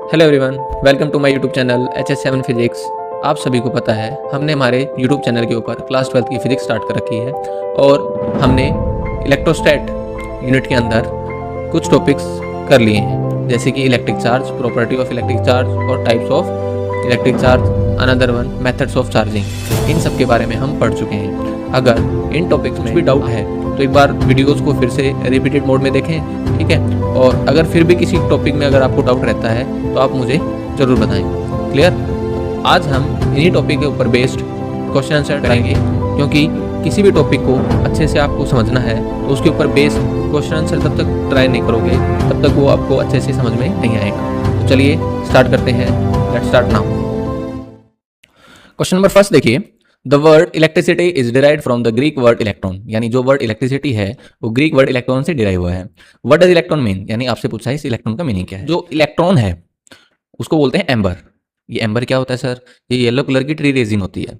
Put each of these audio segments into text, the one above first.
Hello everyone, welcome to my YouTube channel HS7 physics. आप सभी को पता है हमने हमारे यूट्यूब चैनल के ऊपर क्लास 12 की फिजिक्स स्टार्ट कर रखी है और हमने इलेक्ट्रोस्टैट यूनिट के अंदर कुछ टॉपिक्स कर लिए हैं, जैसे कि electric charge, property of electric charge और types of electric charge, another one methods of charging. इन सब के बारे में हम पढ़ चुके हैं। अगर इन टॉपिक्स में भी डाउट है तो एक बार वीडियोस को फिर से रिपीटेड मोड में देखें, ठीक है। और अगर फिर भी किसी टॉपिक में अगर आपको डाउट रहता है तो आप मुझे ज़रूर बताएं। क्लियर? आज हम इन्हीं टॉपिक के ऊपर बेस्ड क्वेश्चन आंसर करेंगे, क्योंकि किसी भी टॉपिक को अच्छे से आपको समझना है तो उसके ऊपर बेस्ड क्वेश्चन आंसर तब तक ट्राई नहीं करोगे तब तक वो आपको अच्छे से समझ में नहीं आएगा। तो चलिए स्टार्ट करते हैं। Let's start now. Question number first देखिए, the word electricity is derived from the Greek word electron. यानी जो वर्ड इलेक्ट्रिसिटी है वो ग्रीक वर्ड इलेक्ट्रॉन से डिराइव हुआ है। What does electron mean? यानी आपसे पूछा है इस इलेक्ट्रॉन का मीनिंग क्या है। जो इलेक्ट्रॉन है उसको बोलते हैं एम्बर। ये एम्बर क्या होता है सर? ये येलो कलर की ट्री रेजिन होती है।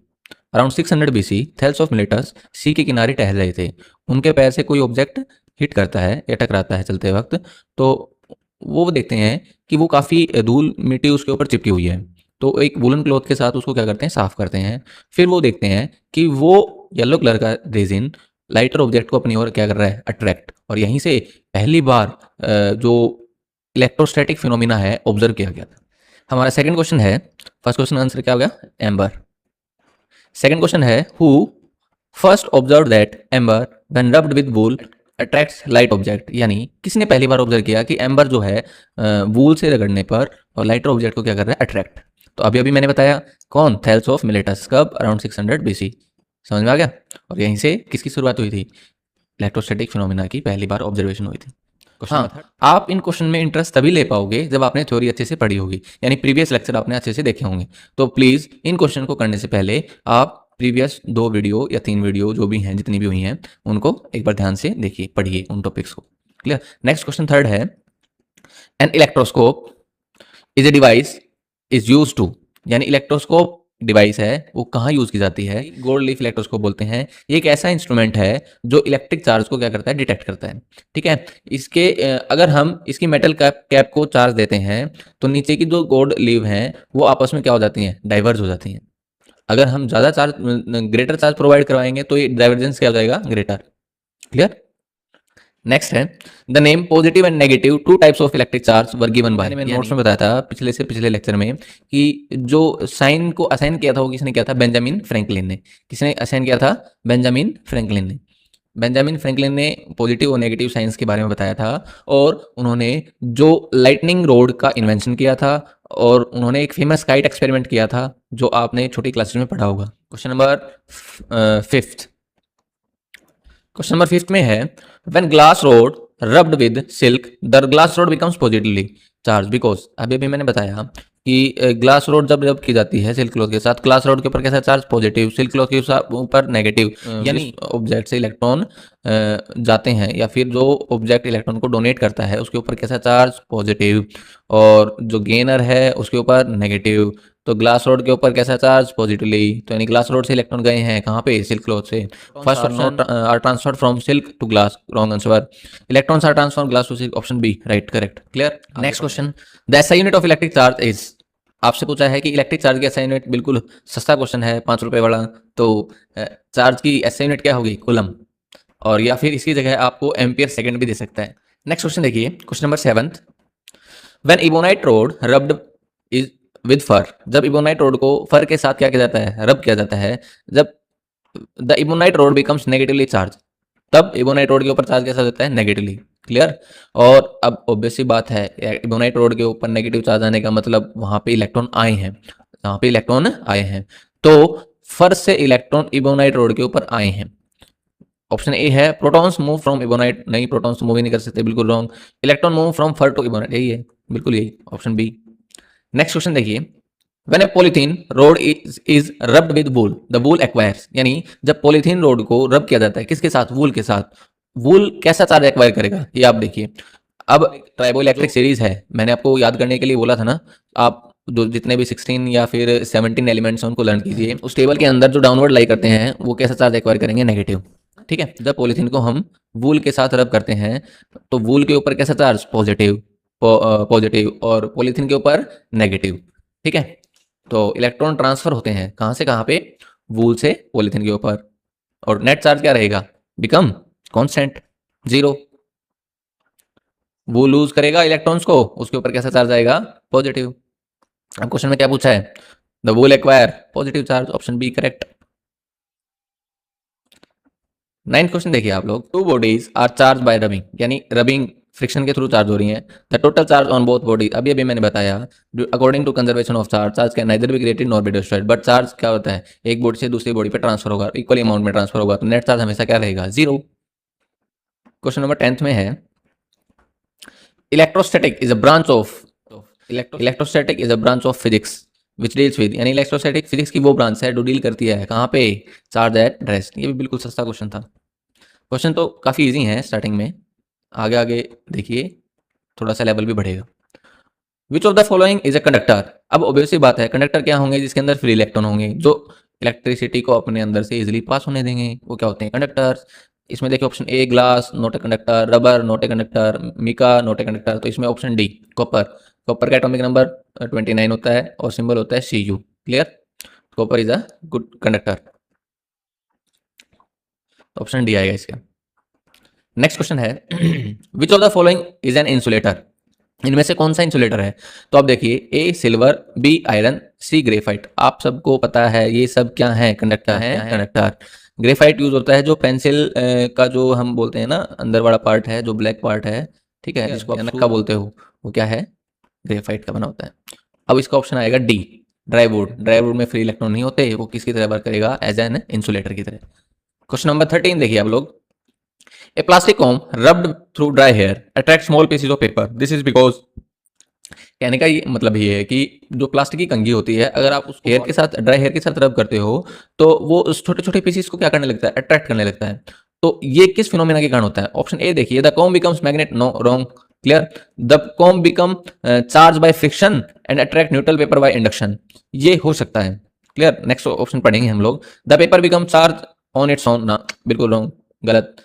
Around 600 BC Thales of Miletus sea के किनारे टहल रहे थे। उनके पैर से कोई ऑब्जेक्ट हिट करता है या टकराता है चलते वक्त, तो वो देखते हैं कि वो काफ़ी धूल मिट्टी उसके ऊपर चिपकी हुई है। तो एक वुलन क्लॉथ के साथ उसको क्या करते हैं, साफ करते हैं। फिर वो देखते हैं कि वो येलो कलर का रेजिन लाइटर ऑब्जेक्ट को अपनी ओर क्या कर रहा है, अट्रैक्ट। और यहीं से पहली बार जो इलेक्ट्रोस्टैटिक फिनोमिना है ऑब्जर्व किया गया था। हमारा सेकंड क्वेश्चन है, फर्स्ट क्वेश्चन आंसर क्या हो गया, एम्बर। सेकंड क्वेश्चन है, who first observe that amber when rubbed with wool attracts light object. यानी किसने पहली बार ऑब्जर्व किया कि एम्बर जो है वूल से रगड़ने पर और लाइटर ऑब्जेक्ट को क्या कर रहा है, अट्रैक्ट। तो अभी अभी मैंने बताया कौन, थेल्स ऑफ मिलेटस। कब? Around 600 BC। समझ में आ गया? और यहीं से किसकी शुरुआत हुई थी, इलेक्ट्रोस्टैटिक फिनोमिना की पहली बार ऑब्जर्वेशन हुई थी। हाँ, आप इन क्वेश्चन में इंटरेस्ट तभी ले पाओगे जब आपने थ्योरी अच्छे से पढ़ी होगी, यानी प्रीवियस लेक्चर आपने अच्छे से देखे होंगे। तो प्लीज़ इन क्वेश्चन को करने से पहले आप प्रीवियस 2 वीडियो या 3 वीडियो जो भी हैं, जितनी भी हुई हैं, उनको एक बार ध्यान से देखिए, पढ़िए उन टॉपिक्स को। क्लियर? नेक्स्ट क्वेश्चन थर्ड है, an electroscope is a device is use to. यानी इलेक्ट्रोस्कोप डिवाइस है वो कहाँ यूज की जाती है, गोल्ड लीफ इलेक्ट्रोस्कोप बोलते हैं। ये एक ऐसा इंस्ट्रूमेंट है जो इलेक्ट्रिक चार्ज को क्या करता है, डिटेक्ट करता है। ठीक है, इसके अगर हम इसकी मेटल कैप को चार्ज देते हैं तो नीचे की जो गोल्ड लीव हैं वो आपस में क्या हो जाती हैं, डाइवर्ज हो जाती हैं। अगर हम ज़्यादा चार्ज, ग्रेटर चार्ज प्रोवाइड करवाएंगे तो ये डाइवर्जेंस क्या हो जाएगा, ग्रेटर। क्लियर? नेक्स्ट है, the name positive and negative two types of electric charge were given by. मैंने नोट्स में बताया था पिछले से पिछले लेक्चर में कि जो साइन को असाइन किया था वो किसने किया था, बेंजामिन फ्रैंकलिन ने। किसने असाइन किया था? बेंजामिन फ्रैंकलिन ने। बेंजामिन फ्रैंकलिन ने पॉजिटिव और नेगेटिव साइंस के बारे में बताया था, और उन्होंने जो लाइटनिंग रोड का इन्वेंशन किया था, और उन्होंने एक फेमस काइट एक्सपेरिमेंट किया था जो आपने छोटी क्लासेस में पढ़ा होगा। Question number fifth, question number fifth में है, when glass rod rubbed with silk the glass rod becomes positively charge because. अभी मैंने बताया कि ग्लास रोड जब रब की जाती है सिल्क क्लॉथ के साथ, ग्लास रोड के ऊपर कैसा चार्ज, पॉजिटिव, सिल्क क्लॉथ के ऊपर नेगेटिव। यानी ऑब्जेक्ट से इलेक्ट्रॉन जाते हैं या फिर जो ऑब्जेक्ट इलेक्ट्रॉन को डोनेट करता है उसके ऊपर कैसा चार्ज, पॉजिटिव, और जो गेनर है उसके ऊपर नेगेटिव। तो ग्लास रोड के ऊपर कैसा चार्ज, पॉजिटिवली। तो यानी ग्लास रोड से इलेक्ट्रॉन गए हैं कहाँ पे, सिल्क क्लॉथ से। First option are transferred from silk to glass, wrong answer. Electrons are transferred glass to silk, option B, right, correct. Clear? Next question, the SI unit of electric charge is. आपसे पूछा है कि electric charge की SI unit, बिल्कुल सस्ता question है, 5 रुपए वाला। तो चार्ज की एसआई यूनिट क्या होगी, कूलम, और या फिर इसकी जगह आपको एम्पियर सेकंड भी दे सकता है। नेक्स्ट क्वेश्चन देखिए, question number 7, when ebonite rod rubbed is with fur. जब इबोनाइट रोड को फर के साथ क्या किया जाता है, रब किया जाता है। जब the ebonite rod becomes negatively charge, तब इबोनाइट रोड के ऊपर चार्ज कैसा होता है, नेगेटिवली। क्लियर? और अब ऑब्वियसली बात है, इबोनाइट रोड के ऊपर नेगेटिव चार्ज आने का मतलब वहां पे इलेक्ट्रॉन आए हैं, वहां पे इलेक्ट्रॉन आए हैं। तो फर से इलेक्ट्रॉन इबोनाइट रोड के ऊपर आए हैं। ऑप्शन ए है, प्रोटॉन्स मूव फ्रॉम इबोनाइट। नहीं, प्रोटॉन्स मूव ही नहीं कर सकते, बिल्कुल wrong. Electron move from fur to ebonite, यही है, बिल्कुल यही, ऑप्शन बी। नेक्स्ट क्वेश्चन देखिए, when a polythene rod is rubbed with wool the wool acquires. यानी जब पॉलीथीन रोड को रब किया जाता है किसके साथ, वूल के साथ, वूल कैसा चार्ज एक्वायर करेगा, ये आप देखिए। अब ट्राइबो इलेक्ट्रिक सीरीज है, मैंने आपको याद करने के लिए बोला था ना, आप जो जितने भी 16 या फिर 17 एलिमेंट्स हैं उनको लर्न कीजिए। उस टेबल के अंदर जो डाउनवर्ड लाई करते हैं वो कैसा चार्ज एक्वायर करेंगे, नेगेटिव। ठीक है, जब पॉलीथीन को हम वूल के साथ रब करते हैं तो वूल के ऊपर कैसा चार्ज, पॉजिटिव। पॉजिटिव और पॉलीथीन के ऊपर नेगेटिव। ठीक है, तो इलेक्ट्रॉन ट्रांसफर होते हैं कहाँ से कहाँ पे, वूल से पॉलीथीन के ऊपर, और नेट चार्ज क्या रहेगा, बिकम कांस्टेंट, जीरो। वो लूज करेगा इलेक्ट्रॉन्स को, उसके ऊपर कैसा चार्ज आएगा, पॉजिटिव। अब क्वेश्चन में क्या पूछा है, the wool acquire positive charge, option B correct. 9th question देखिए आप लोग, two bodies are charge by rubbing, यानी रबिंग फ्रिक्शन के थ्रू चार्ज हो रही हैं। The total charge on both body, अभी अभी मैंने बताया, according to conservation of charge, charge can neither be created nor be destroyed, but charge क्या होता है, एक बॉडी से दूसरी बॉडी पे ट्रांसफर होगा, इक्वल अमाउंट में ट्रांसफर होगा, तो नेट चार्ज हमेशा क्या रहेगा, जीरो। क्वेश्चन नंबर 10th में है, electrostatic is a branch of, electrostatic is a branch of physics which deals with, यानी इलेक्ट्रोस्टैटिक फिजिक्स की वो ब्रांच है जो डील करती है कहाँ पे, चार्ज एट रेस्ट। ये भी बिल्कुल सस्ता क्वेश्चन था। क्वेश्चन तो काफ़ी इजी है स्टार्टिंग में, आगे आगे देखिए थोड़ा सा लेवल भी बढ़ेगा। विच of the following is a conductor, अब ऑब्वियसली बात है, कंडक्टर क्या होंगे, जिसके अंदर फ्री इलेक्ट्रॉन होंगे, जो इलेक्ट्रिसिटी को अपने अंदर से इजिली पास होने देंगे, वो क्या होते हैं, कंडक्टर्स। इसमें देखिए option A glass not a conductor, rubber not a conductor, mica not a conductor, तो इसमें ऑप्शन डी कॉपर। कॉपर का एटॉमिक नंबर 29 होता है और सिंबल होता है Cu। Clear, copper is a good conductor, option D आएगा इसका। नेक्स्ट क्वेश्चन है, which of the following is an insulator, इनमें से कौन सा इंसुलेटर है, तो आप देखिए, A silver, B iron, C graphite. आप सबको पता है ये सब क्या है, कंडक्टर है, कंडक्टर। ग्रेफाइट यूज होता है जो पेंसिल का जो हम बोलते हैं ना, अंदर वाला पार्ट है जो ब्लैक पार्ट है, ठीक है, जिसको आप नक्का बोलते हो, वो क्या है, ग्रेफाइट का बना होता है। अब इसका ऑप्शन आएगा डी, ड्राईवुड। ड्राईवुड में फ्री इलेक्ट्रॉन नहीं होते, वो किसकी तरह वर्क करेगा, एज एन इंसुलेटर की तरह। क्वेश्चन नंबर 13 देखिए आप लोग, A plastic comb rubbed through dry hair attracts small pieces of paper. This is because, कहने का ये मतलब ये है कि जो प्लास्टिक की कंघी होती है, अगर आप उस हेयर के साथ, ड्राई हेयर के साथ रब करते हो, तो वो उस छोटे छोटे पीसेस को क्या करने लगता है, अट्रैक्ट करने लगता है। तो ये किस फिनोमेना के कारण होता है, ऑप्शन ए देखिए, the comb becomes magnet, no wrong. Clear, the comb become charge by friction and attract neutral paper by induction, ये हो सकता है। क्लियर, नेक्स्ट ऑप्शन पढ़ेंगे हम लोग, the paper become charge on its own, ना बिल्कुल रॉन्ग, गलत।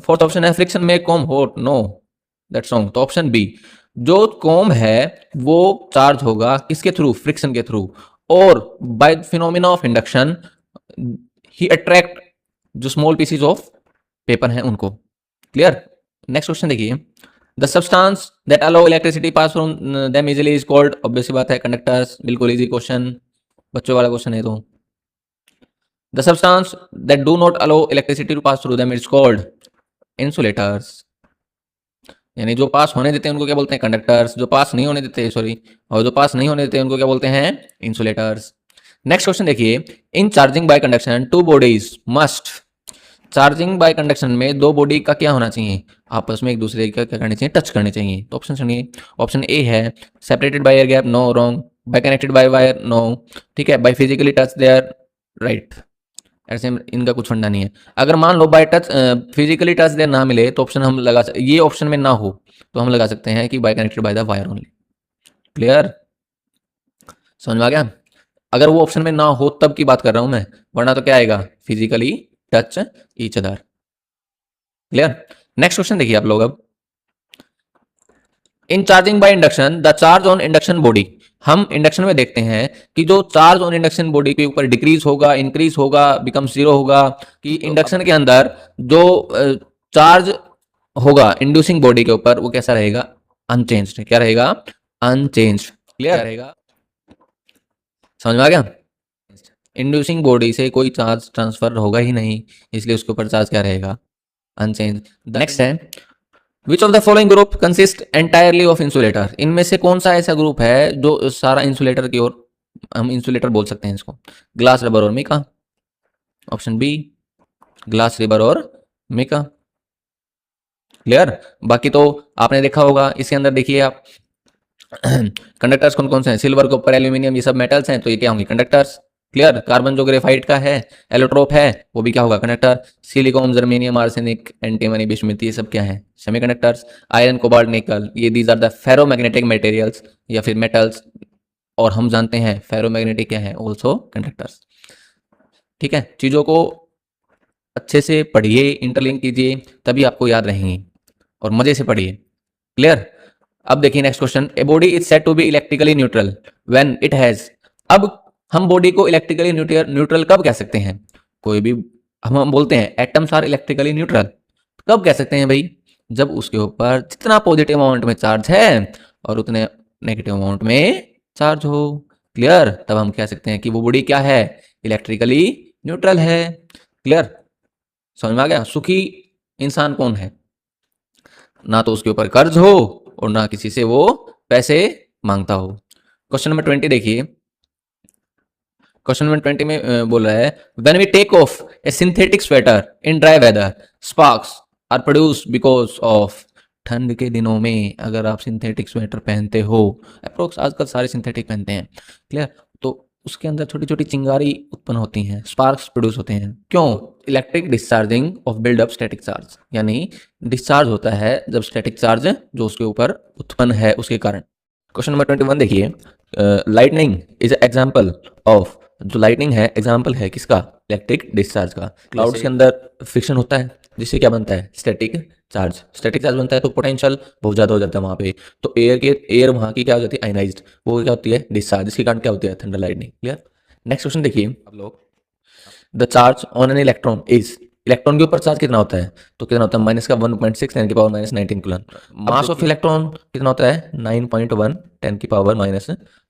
फोर्थ ऑप्शन है, फ्रिक्शन में comb hot, no that's wrong, तो ऑप्शन बी, जो कॉम है वो चार्ज होगा किसके थ्रू, फ्रिक्शन के थ्रू, और बाय फिनोमिना ऑफ इंडक्शन ही अट्रैक्ट जो स्मॉल पीसेस ऑफ पेपर हैं उनको। क्लियर, नेक्स्ट क्वेश्चन देखिए, the substance that allow electricity pass from them easily is called, obvious बात है कंडक्टर्स, बिल्कुल इजी क्वेश्चन, बच्चों वाला क्वेश्चन है। तो the substance that do not allow electricity to pass through them is called insulators, यानी जो पास होने देते हैं उनको क्या बोलते हैं, कंडक्टर्स, जो पास नहीं होने देते, सॉरी, और जो पास नहीं होने देते उनको क्या बोलते हैं, इंसुलेटर्स। नेक्स्ट क्वेश्चन देखिए, in charging by conduction two bodies must, charging by conduction में दो बॉडी का क्या होना चाहिए, आपस में एक दूसरे का क्या करनी चाहिए, टच करनी चाहिए। तो ऑप्शन सुनिए, ऑप्शन ए है separated by air gap, no wrong, by connected by wire, no, ठीक है, by physically touch there, right. ऐसे इनका कुछ फंडा नहीं है। अगर मान लो by touch, physically touch there ना मिले, तो ऑप्शन हम लगा ये ऑप्शन में ना हो तो हम लगा सकते हैं कि by connected by the wire only. Clear, समझ में आ गया, अगर वो ऑप्शन में ना हो तब की बात कर रहा हूं मैं, वरना तो क्या आएगा, physically touch each other. Clear, next question देखिए आप लोग, अब in charging by induction the charge on induction body, हम इंडक्शन में देखते हैं कि जो चार्ज ऑन इंडक्शन बॉडी के ऊपर डिक्रीज होगा, इंक्रीज होगा, बिकम जीरो होगा, कि इंडक्शन के अंदर जो चार्ज होगा इंड्यूसिंग बॉडी के ऊपर वो कैसा रहेगा, अनचेंज्ड, क्या रहेगा, अनचेंज्ड। क्लियर रहेगा, समझ में आ गया, इंड्यूसिंग बॉडी से कोई चार्ज ट्रांसफर होगा ही नहीं, इसलिए उसके ऊपर चार्ज क्या रहेगा, अनचेंज्ड। नेक्स्ट है, which of the following group consist entirely of insulator, इनमें से कौन सा ऐसा ग्रुप है जो सारा इंसुलेटर की ओर, हम इंसुलेटर बोल सकते हैं इसको, ग्लास, रबर और mica, option B glass, rubber और मिका। क्लियर, बाकी तो आपने देखा होगा, इसके अंदर देखिए आप कंडक्टर्स कौन कौन से हैं, सिल्वर, कॉपर, एल्यूमिनियम, ये सब मेटल्स हैं, तो ये क्या होंगे, कंडक्टर्स। क्लियर, कार्बन जो ग्रेफाइट का है, एलोट्रोप है, वो भी क्या होगा, conductor. Silicon, germanium, arsenic, antimony, bismuth, ये सब क्या है, सेमीकंडक्टर्स। आयरन, कोबाल्ट, निकल, ये these are the ferromagnetic materials या फिर मेटल्स, और हम जानते हैं फेरोमैग्नेटिक क्या है, ऑल्सो कंडक्टर्स। ठीक है, चीज़ों को अच्छे से पढ़िए, इंटरलिंक कीजिए, तभी आपको याद रहेंगी, और मज़े से पढ़िए। क्लियर, अब देखिए next question, a body is said to be electrically neutral when it has. अब हम बॉडी को इलेक्ट्रिकली न्यूट्रल कब कह सकते हैं? कोई भी हम बोलते हैं एटम्स आर इलेक्ट्रिकली न्यूट्रल, कब कह सकते हैं भाई? जब उसके ऊपर जितना पॉजिटिव अमाउंट में चार्ज है और उतने नेगेटिव अमाउंट में चार्ज हो। क्लियर? तब हम कह सकते हैं कि वो बॉडी क्या है? इलेक्ट्रिकली न्यूट्रल है। क्लियर? समझ में आ गया? सुखी इंसान कौन है? ना तो उसके ऊपर कर्ज हो और ना किसी से वो पैसे मांगता हो। क्वेश्चन नंबर 20 देखिए। क्वेश्चन नंबर 20 में बोल रहा है, when we take off a synthetic sweater in dry weather sparks are produced because of. ठंड के दिनों में अगर आप सिंथेटिक स्वेटर पहनते हो, अप्रोक्स आजकल सारे सिंथेटिक पहनते हैं, क्लियर, तो उसके अंदर छोटी छोटी चिंगारी उत्पन्न होती हैं, स्पार्क्स प्रोड्यूस होते हैं। क्यों? Electric discharging of buildup static charge, यानी डिस्चार्ज होता है जब स्टैटिक चार्ज जो उसके ऊपर उत्पन्न है उसके कारण। क्वेश्चन नंबर 21 देखिए, लाइटनिंग इज एग्जाम्पल ऑफ। जो लाइटनिंग है एग्जाम्पल है किसका? इलेक्ट्रिक डिस्चार्ज का। क्लाउड्स के अंदर फ्रिक्शन होता है जिससे क्या बनता है? Static charge. स्टैटिक चार्ज बनता है तो पोटेंशियल बहुत ज़्यादा हो जाता है वहाँ पे, तो एयर वहाँ की क्या हो जाती है? आयनाइज्ड, वो क्या होती है? डिस्चार्ज, जिसके कारण क्या होती है? Thunder lightning. Clear? Next question देखिए आप लोग, the charge on an electron is. Electron के ऊपर चार्ज कितना होता है? तो कितना होता है? माइनस का 1.6 10 की power minus 19 coulomb. Mass of electron कितना होता है? 9.1 10 की पावर माइनस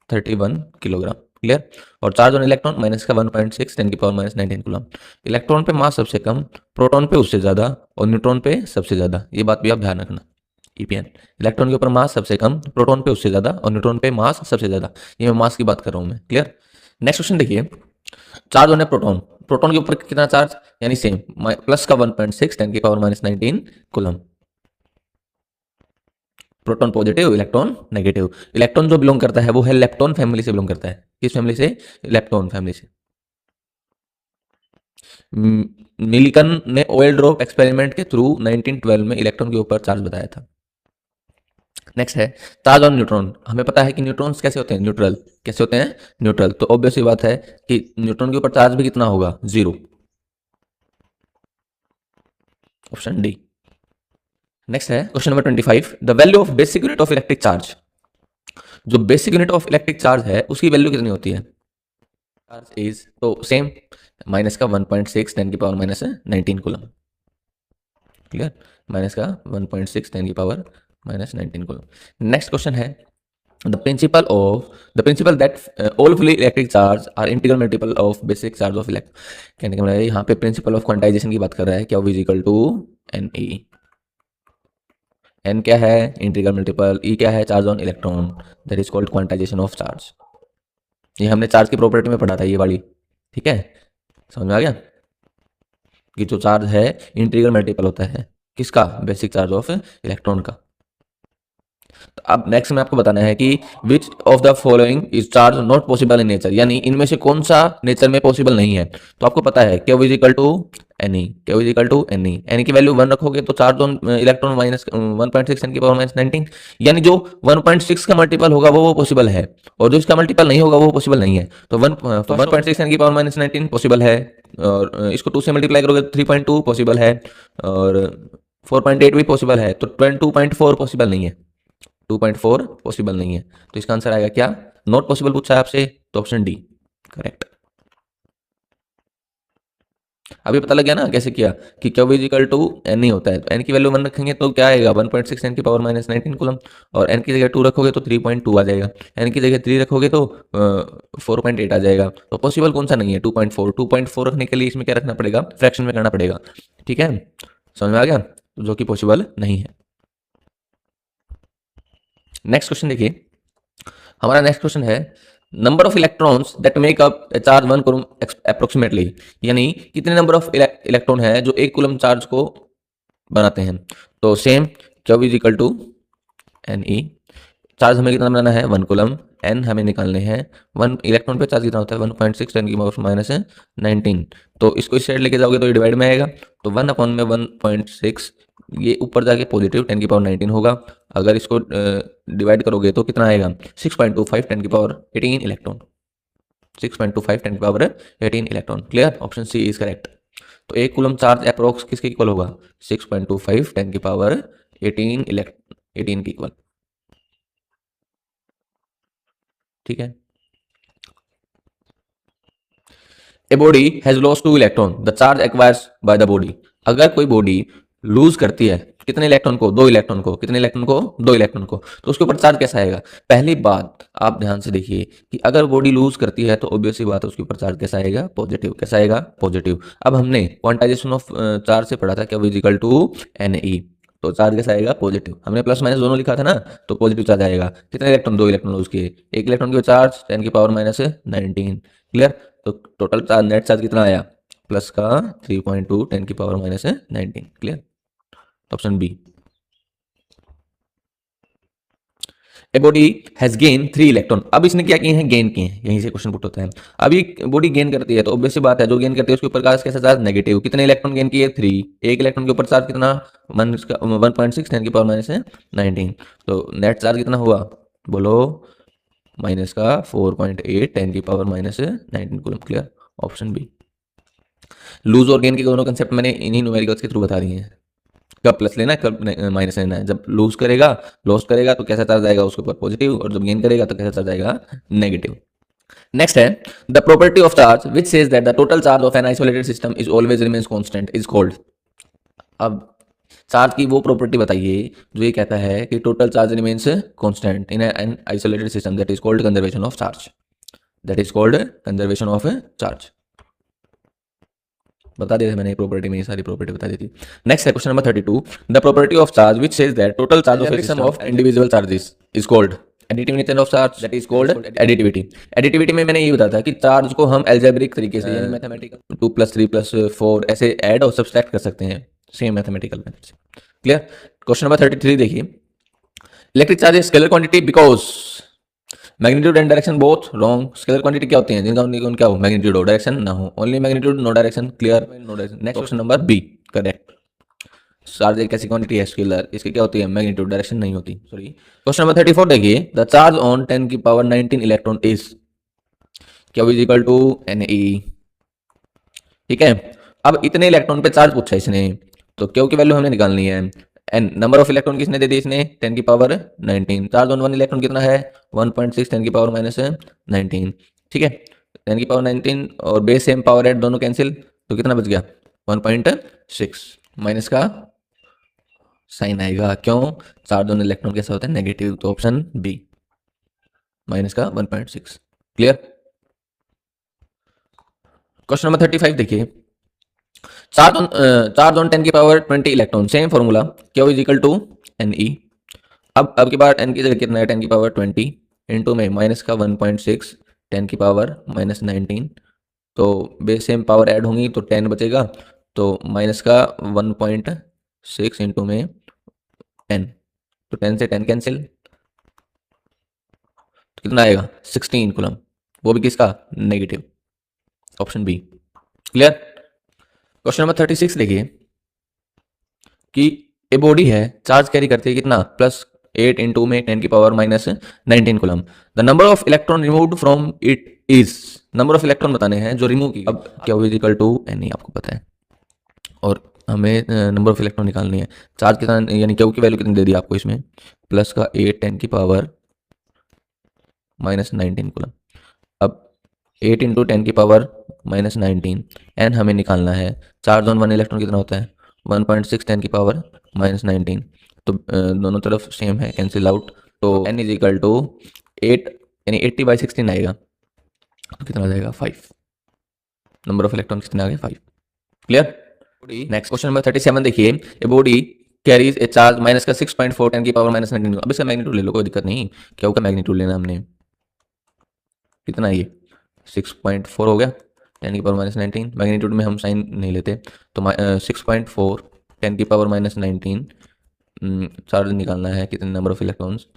31 किलोग्राम। क्लियर? और चार्ज ऑन इलेक्ट्रॉन माइनस का 1.6 10 की पावर माइनस 19 कूलम। इलेक्ट्रॉन पे मास सबसे कम, प्रोटॉन पे उससे ज़्यादा और न्यूट्रॉन पे सबसे ज़्यादा। ये बात भी आप ध्यान रखना। ईपीएन, इलेक्ट्रॉन के ऊपर मास सबसे कम, प्रोटॉन पे उससे ज़्यादा और न्यूट्रॉन पे मास सबसे ज़्यादा। ये मैं मास की बात कर रहा हूँ मैं। क्लियर? नेक्स्ट क्वेश्चन देखिए, charge on A proton. Proton के ऊपर कितना चार्ज? यानी सेम, प्लस का 1.6 10 की power minus 19 coulomb. Proton positive, electron negative. Electron जो बिलोंग करता है वो है लेप्टॉन फैमिली से बिलोंग करता है। किस फैमिली से? लेप्टॉन फैमिली से। मिलिकन ने ऑयल ड्रॉप एक्सपेरिमेंट के थ्रू 1912 में इलेक्ट्रॉन के ऊपर चार्ज बताया था। नेक्स्ट है चार्ज ऑन न्यूट्रॉन। हमें पता है कि न्यूट्रॉन्स कैसे होते हैं? न्यूट्रल। कैसे होते हैं? न्यूट्रल। तो ऑब्वियस बात है कि न्यूट्रॉन के ऊपर चार्ज भी कितना होगा? 0। Option D. नेक्स्ट है question number 25, the value of basic unit of electric charge. जो basic unit of electric charge है उसकी वैल्यू कितनी होती है? चार्ज इज, तो सेम, माइनस का 1.6 10 की power minus 19 coulomb. Clear? Minus का 1.6 10 की power minus 19 coulomb. Next question है, the principle that all fully electric charge are integral multiple of basic charge of electric. कहने का मतलब यहाँ पे प्रिंसिपल ऑफ क्वांटाइजेशन की बात कर रहा है। क्या? Equal to N E. N क्या है? इंटीग्रल मल्टीपल, ई क्या है? Charge on electron, that is called quantization of charge. ये हमने चार्ज की प्रॉपर्टी में पढ़ा था ये वाली। ठीक है? समझ में आ गया कि जो चार्ज है इंटीग्रल मल्टीपल होता है किसका? बेसिक चार्ज ऑफ इलेक्ट्रॉन का। तो अब नेक्स्ट में आपको बताना है कि विच of the following is charge not possible in nature, यानी इनमें से कौन सा नेचर में पॉसिबल नहीं है। तो आपको पता है Q is equal to N E. Q is equal to N E. एन की वैल्यू 1 रखोगे तो चार्ज ऑन इलेक्ट्रॉन माइनस 1.6 10 की पावर माइनस 19, यानी जो 1.6 का मल्टीपल होगा वो पॉसिबल है और जो इसका मल्टीपल नहीं होगा वो पॉसिबल नहीं है। तो 1.6 10 की पावर माइनस 19 पॉसिबल है, और इसको 2 से मल्टीप्लाई करोगे तो 3.2 पॉसिबल है, और 4.8 भी पॉसिबल है, तो 2.4 पॉसिबल नहीं है। 2.4 पॉसिबल नहीं है, तो इसका आंसर आएगा क्या? नॉट पॉसिबल पूछा है आपसे, तो ऑप्शन डी करेक्ट। अभी पता लग गया ना कैसे किया कि Q इजिकल टू एन ही होता है, तो एन की वैल्यू 1 रखेंगे तो क्या आएगा? 1.6 10 की पावर माइनस 19 कूलम, और एन की जगह 2 रखोगे तो 3.2 आ जाएगा, एन की जगह 3 रखोगे तो 4.8 आ जाएगा। तो पॉसिबल कौन सा नहीं है? 2.4 रखने के लिए इसमें क्या रखना पड़ेगा? फ्रैक्शन में करना पड़ेगा। ठीक है, समझ में आ गया? जो कि पॉसिबल नहीं है। नेक्स्ट क्वेश्चन देखिए, हमारा नेक्स्ट क्वेश्चन है, number of electrons that make up charge 1 coulomb approximately, यानी कितने नंबर ऑफ इलेक्ट्रॉन है जो 1 कूलम चार्ज को बनाते हैं। तो same Q is equal to N E. Charge हमें कितना बनाना है? 1 कूलम। एन हमें निकालने हैं। 1 इलेक्ट्रॉन पे चार्ज कितना होता है? 1.6 10 की पावर माइनस 19। तो इसको इस साइड लेके जाओगे तो ये डिवाइड में आएगा, तो 1 अपॉन में 1.6, ये ऊपर जाके पॉजिटिव 10 की पावर 19 होगा। अगर इसको डिवाइड करोगे तो कितना आएगा? 6.25 10 की पावर 18 इलेक्ट्रॉन। 6.25 10 की power 18 electron. Clear? Option C is correct. तो 1 कूलम चार्ज अप्रोक्स किसके इक्वल होगा? 6.25 10 की पावर 18 की इक्वल। ठीक है। ए body has lost 2 electron, the charge acquires by the body. अगर कोई बॉडी लूज करती है कितने इलेक्ट्रॉन को, 2 इलेक्ट्रॉन को, कितने इलेक्ट्रॉन को, 2 इलेक्ट्रॉन को, तो उसके ऊपर चार्ज कैसा आएगा। पहली बात आप ध्यान से देखिए कि अगर बॉडी लूज करती है तो ऑब्वियसली बात है उसके ऊपर चार्ज कैसा आएगा, पॉजिटिव। कैसा आएगा, पॉजिटिव। अब हमने क्वांटाइजेशन ऑफ चार्ज से पढ़ा था क्या, इक्वल टू NE, तो चार्ज कैसा आएगा, पॉजिटिव। हमने प्लस माइनस दोनों लिखा था ना, तो पॉजिटिव चार्ज आएगा। कितने इलेक्ट्रॉन, 2 इलेक्ट्रॉन उसके, 1 इलेक्ट्रॉन के चार्ज 10 की पावर -19। क्लियर। तो टोटल चार्ज, नेट चार्ज कितना आया, प्लस का 3.2 10 की power -19। Clear. Option B. A body has gain 3 electron. अब इसने क्या किए हैं, गेन किए हैं, यहीं से क्वेश्चन पुट होता है। अब ये बॉडी गेन करती है तो ऑब्वियस सी बात है जो गेन करती है उसके ऊपर कैसा चार्ज, नेगेटिव। कितने इलेक्ट्रॉन गेन किए, 3। 1 इलेक्ट्रॉन के ऊपर चार्ज कितना, 1.6 10 की पावर -19। तो नेट चार्ज कितना हुआ, बोलो, माइनस का 4.8 10 की power -19 coulomb. Clear. Option B. Lose और गेन के दोनों कंसेप्ट मैंने इन्हीं न्यूमेरिकल्स के थ्रू बता दिए हैं। कब प्लस लेना है, कब माइनस लेना है। जब लूज करेगा, लॉस्ट करेगा तो कैसा चार्ज आएगा उसके ऊपर, पॉजिटिव, और जब गेन करेगा तो कैसा चार्ज आएगा, नेगेटिव। नेक्स्ट है the property of charge which says that the total charge of an isolated system is always remains constant is called. अब चार्ज की वो प्रॉपर्टी बताइए जो ये कहता है कि total charge remains constant in an isolated system, that is called conservation of charge. That is called conservation of charge. बता दिया था मैंने प्रॉपर्टी में, ये सारी प्रॉपर्टी बता दी थी। नेक्स्ट है question number 32, the property of charge which says that total charge of sum of individual charges is called additivity of charge, that is called additivity. Additivity में मैंने ये बताया था कि चार्ज को हम एल्जेब्रिक तरीके से, यानी मैथमेटिकल 2 + 3 + 4 ऐसे ऐड और सब्सट्रैक्ट कर सकते हैं, सेम मैथमेटिकल मेथड से। क्लियर। क्वेश्चन नंबर 33 देखिए, electric charge scalar quantity because magnitude and direction both wrong. Scalar quantity क्या होती है, जिनका उनका क्या हो, मैग्नीट्यूड हो, डायरेक्शन ना हो। Only magnitude no direction. Clear, no direction. Next option number B correct. Charge एक ऐसी क्वांटिटी है स्केलर, इसकी क्या होती है, मैग्नीट्यूड, डायरेक्शन नहीं होती। सॉरी। क्वेश्चन नंबर 34 देखिए, द चार्ज ऑन 10 की पावर 19 इलेक्ट्रॉन इज क्या इज इक्वल टू NE। ठीक है। अब इतने इलेक्ट्रॉन पे चार्ज पूछा इसने, तो क्यू की वैल्यू हमने निकालनी है। एन नंबर ऑफ इलेक्ट्रॉन किसने दे दी, इसने 10 की पावर 19। चार्ज ऑन 1 इलेक्ट्रॉन कितना है, 1.6 10 की पावर -19। ठीक है। 10 की पावर 19 और बेस सेम पावर ऐड दोनों कैंसिल, तो कितना बच गया, 1.6। माइनस का साइन आएगा, क्यों, चार्ज ऑन इलेक्ट्रॉन कैसा होता है, नेगेटिव। तो ऑप्शन बी, माइनस का 1.6। क्लियर। क्वेश्चन नंबर 35 देखिए, चार्ज ऑन 10 की power 20 electron, same formula, Q is equal to NE। अब की बार n की जगह कितना है, 10 की पावर 20 इंटू में माइनस का 1.6 10 की पावर -19। तो बेस सेम पावर ऐड होंगी तो 10 बचेगा, तो माइनस का 1.6 इंटू में 10, तो 10 से 10 कैंसिल, तो कितना आएगा, 16 कूलम, वो भी किसका, negative. Option B. Clear. Question number 36 देखिए कि ए बॉडी है, चार्ज कैरी करती है कितना, +8 इंटू में 10 की power -19 coulomb. The number of electron removed from it is, number of electron बताने हैं जो रिमूव की। अब क्या इज इक्वल टू NE आपको पता है, और हमें नंबर ऑफ इलेक्ट्रॉन निकालनी है। चार्ज कितना, यानी क्यू की वैल्यू कितनी दे दी आपको इसमें, प्लस का 8 10 की पावर -19 कूलम। अब 8 इंटू 10 की पावर -19, एन हमें निकालना है। चार्ज ऑन 1 इलेक्ट्रॉन कितना होता है, 1.6 10 की पावर -19। तो दोनों तरफ सेम है, कैंसिल आउट, तो n इज इक्वल टू 8 यानी 80/16 आएगा, तो कितना आ जाएगा, 5। नंबर ऑफ इलेक्ट्रॉन कितने आ गए, 5। क्लियर। नेक्स्ट क्वेश्चन नंबर 37 देखिए, a body carries A charge minus का 6.4 10 की पावर -19। अब इसका मैग्नीट्यूड ले लो, कोई दिक्कत नहीं, क्या होगा, मैग्नीट्यूड लेना हमने, कितना है ये, 6.4 हो गया, 10 की पावर -19। मैग्नीट्यूड में हम साइन नहीं लेते, तो 6.4 10 की पावर -19 चार्ज निकालना है, कितने number of electrons,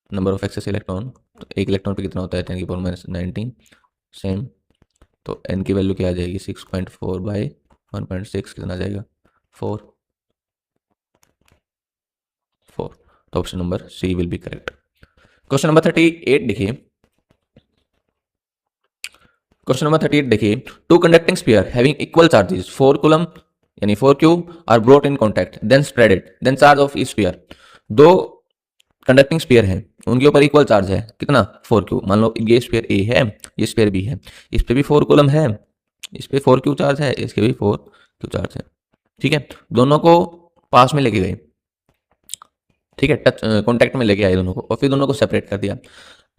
number of excess electron, तो एक इलेक्ट्रॉन पे कितना होता है, 10 की पावर -19 सेम। तो n की वैल्यू क्या आ जाएगी, 6.4/1.6 कितना आ जाएगा, 4। तो option number C will be correct. Question number 38 देखिए, क्वेश्चन नंबर 38 देखिए, two conducting sphere having equal charges 4 coulomb यानी 4 cube are brought in contact, then spread it, then charge of each sphere. दो कंडक्टिंग स्फीयर है उनके ऊपर equal charge है कितना 4q। मान लो ये स्फीयर ए है, ये स्फीयर बी है, इस पे भी 4 कूलम है, इस पे 4q चार्ज है, इसके भी 4q चार्ज है। ठीक है, दोनों को पास में लेके गए, ठीक है, टच कॉन्टैक्ट में लेके आए दोनों को और फिर दोनों को सेपरेट कर दिया।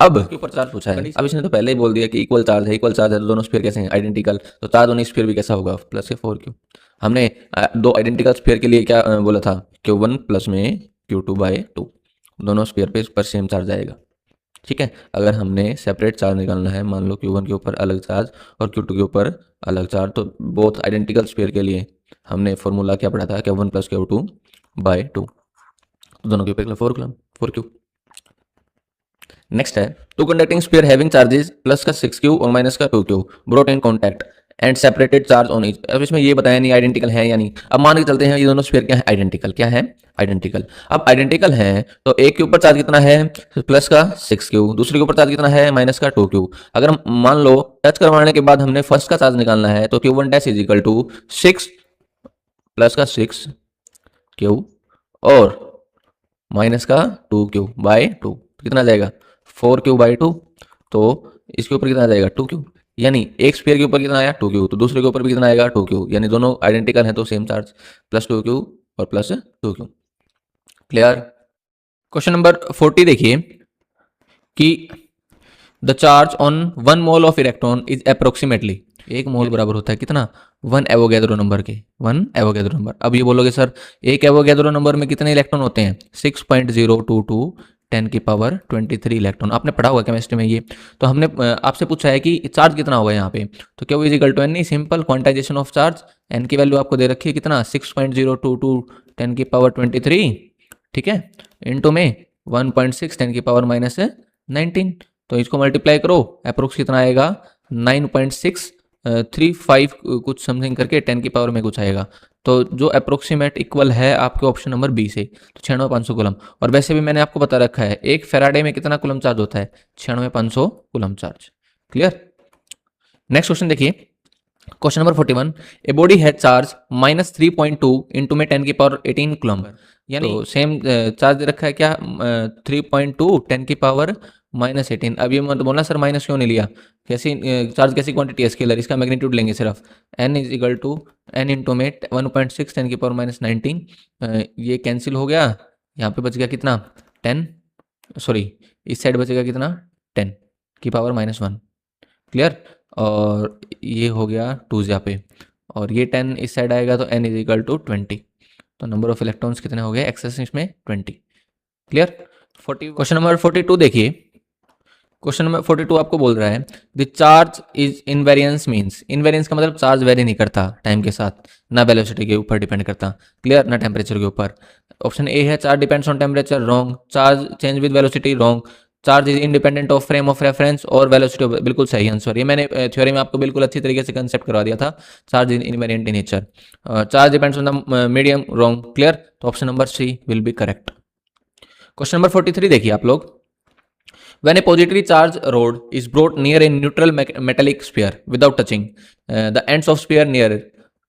अब के ऊपर चार्ज पूछा है, अब इसने तो पहले ही बोल दिया कि इक्वल चार्ज है, इक्वल चार्ज है तो दोनों स्फीयर कैसे हैं आइडेंटिकल, तो चार्ज दोनों स्फीयर भी कैसा होगा प्लस के 4q। हमने दो आइडेंटिकल स्फीयर के लिए क्या बोला था, q1 प्लस में q2/2, दोनों स्फीयर पे इस पर सेम चार्ज आएगा। ठीक है, अगर हमने सेपरेट चार्ज निकालना है, मान लो q1 के ऊपर अलग चार्ज और q2 के ऊपर अलग चार्ज, तो बोथ आइडेंटिकल स्फीयर के लिए हमने फॉर्मूला क्या पढ़ा था, q1 प्लस q2/2, दोनों के ऊपर 4q। नेक्स्ट है two conducting sphere having charges plus का 6q और माइनस का 2q brought in contact and separated charge on each. अब इसमें ये बताया नहीं आइडेंटिकल है या नहीं। अब मान के चलते हैं ये दोनों स्फीयर क्या है, आइडेंटिकल, क्या है, आइडेंटिकल। अब आइडेंटिकल हैं तो एक के ऊपर चार्ज कितना है, प्लस का 6q, दूसरे के ऊपर चार्ज कितना है, माइनस का 2q। अगर मान लो टच करवाने के बाद हमने फर्स्ट का चार्ज निकालना है तो q1 dash is equal to 6 plus का 6q और माइनस का 2q/2, कितना जाएगा 4q/2। तो इसके ऊपर कितना आ जाएगा 2q, यानी एक स्फीयर के ऊपर कितना आया 2q, तो दूसरे के ऊपर भी कितना आएगा 2q, यानी दोनों आइडेंटिकल हैं तो सेम चार्ज, प्लस 2q और plus 2q। Clear. Question number 40 देखिए कि the charge on 1 mole of electron is approximately, एक मोल बराबर होता है कितना, 1 एवोगैड्रो नंबर के, 1 एवोगैड्रो नंबर। अब ये बोलोगे सर एक एवोगैड्रो नंबर में कितने इलेक्ट्रॉन होते हैं, 6.022 10 की पावर 23 इलेक्ट्रॉन, आपने पढ़ा होगा केमिस्ट्री में ये। तो हमने आपसे पूछा है कि चार्ज कितना होगा यहाँ पे, तो क्या वो इज इक्वल टू एन, नहीं, simple quantization of charge, N की वैल्यू आपको दे रखी है कितना 6.022 10 की पावर 23, ठीक है, इनटू में 1.6 10 की पावर -19, तो इसको मल्टीप्लाई करो, अप्रोक्स कितना आएगा 9.635 कुछ समथिंग करके 10 की पावर में कुछ आएगा। तो जो अप्रोक्सीमेट इक्वल है आपके ऑप्शन नंबर बी से, तो 96,500 कूलम। और वैसे भी मैंने आपको बता रखा है एक फेराडे में कितना कूलम चार्ज होता है, 96,500 coulomb charge. Clear. Next question देखिए, question number 41, a body has charge -3.2 into में 10 की पावर 18 कूलम, यानी तो सेम चार्ज दे रखा है क्या 3.2 10 की पावर -18। अब ये मत बोलना सर माइनस क्यों नहीं लिया, कैसी चार्ज कैसी क्वांटिटी है स्केलर, इसका मैग्नीट्यूड लेंगे सिर्फ, n is equal to n into में 1.6 10 की पावर -19, ये कैंसिल हो गया, यहाँ पे बच गया कितना 10, सॉरी इस साइड बचेगा कितना 10 की पावर -1। क्लियर। और ये हो गया 2 यहाँ पे, और ये 10 इस साइड आएगा तो n इज इक्वल टू 20, तो नंबर ऑफ इलेक्ट्रॉन्स कितने हो गए एक्सेस इसमें 20। क्लियर। 40 क्वेश्चन नंबर 42 देखिए, क्वेश्चन नंबर 42 आपको बोल रहा है the charge is invariance means, invariance का मतलब चार्ज वेरी नहीं करता टाइम के साथ, ना वेलोसिटी के ऊपर डिपेंड करता, क्लियर, ना टेम्परेचर के ऊपर। ऑप्शन ए है charge depends on temperature, wrong. Charge change with velocity, wrong. Charge is independent of frame of reference और वेलोसिटी, बिल्कुल सही आंसर। ये मैंने थ्योरी में आपको बिल्कुल अच्छी तरीके से कंसेप्ट करवा दिया था, charge is invariant in nature. Charge depends on the medium, wrong. Clear, तो option number C will be correct. Question number 43 देखिए आप लोग, when a positively charged rod is brought near a neutral metallic sphere without touching the ends of sphere near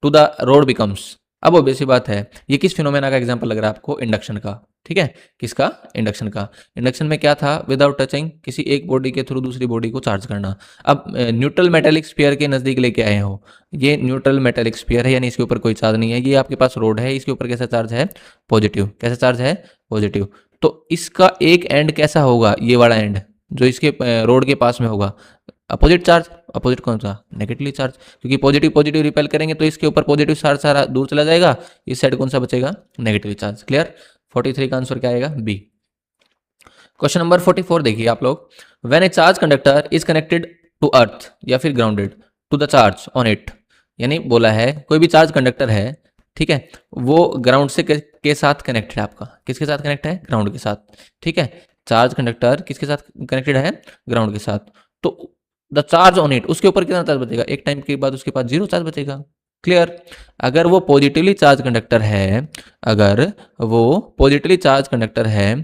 to the rod becomes, अब obvious सी बात है ये किस phenomena का example लग रहा है आपको, इंडक्शन का। ठीक है, किसका, इंडक्शन का। इंडक्शन में क्या था, विदाउट टचिंग किसी एक बॉडी के थ्रू दूसरी बॉडी को चार्ज करना। अब न्यूट्रल मेटेलिक स्फीयर के नजदीक लेके आए हो, ये न्यूट्रल मेटेलिक स्फीयर है यानी इसके ऊपर कोई चार्ज नहीं है, ये आपके पास रोड है, इसके ऊपर कैसा चार्ज है, पॉजिटिव। कैसा चार्ज है, पॉजिटिव। तो इसका एक एंड कैसा होगा, ये वाला एंड जो इसके रोड के पास में होगा, अपोजिट चार्ज। अपोजिट कौन सा, नेगेटिवली चार्ज, क्योंकि पॉजिटिव पॉजिटिव रिपेल करेंगे तो इसके ऊपर पॉजिटिव चार्ज सारा दूर चला जाएगा, इस साइड कौन सा बचेगा, नेगेटिव चार्ज। क्लियर। 43 का आंसर क्या आएगा, बी। क्वेश्चन नंबर 44 देखिए आप लोग, when a charge conductor is connected to earth या फिर grounded to the charge on it, यानी बोला है कोई भी चार्ज कंडक्टर है, ठीक है, वो ग्राउंड से के साथ कनेक्टेड है, आपका किसके साथ कनेक्ट है, ग्राउंड के साथ। ठीक है, चार्ज कंडक्टर किसके साथ कनेक्टेड है, ग्राउंड के साथ। तो द चार्ज ऑन इट, उसके ऊपर कितना चार्ज बचेगा, एक टाइम के बाद उसके पास 0 चार्ज बचेगा। क्लियर। अगर वो पॉजिटिवली चार्ज कंडक्टर है, अगर वो पॉजिटिवली चार्ज कंडक्टर है,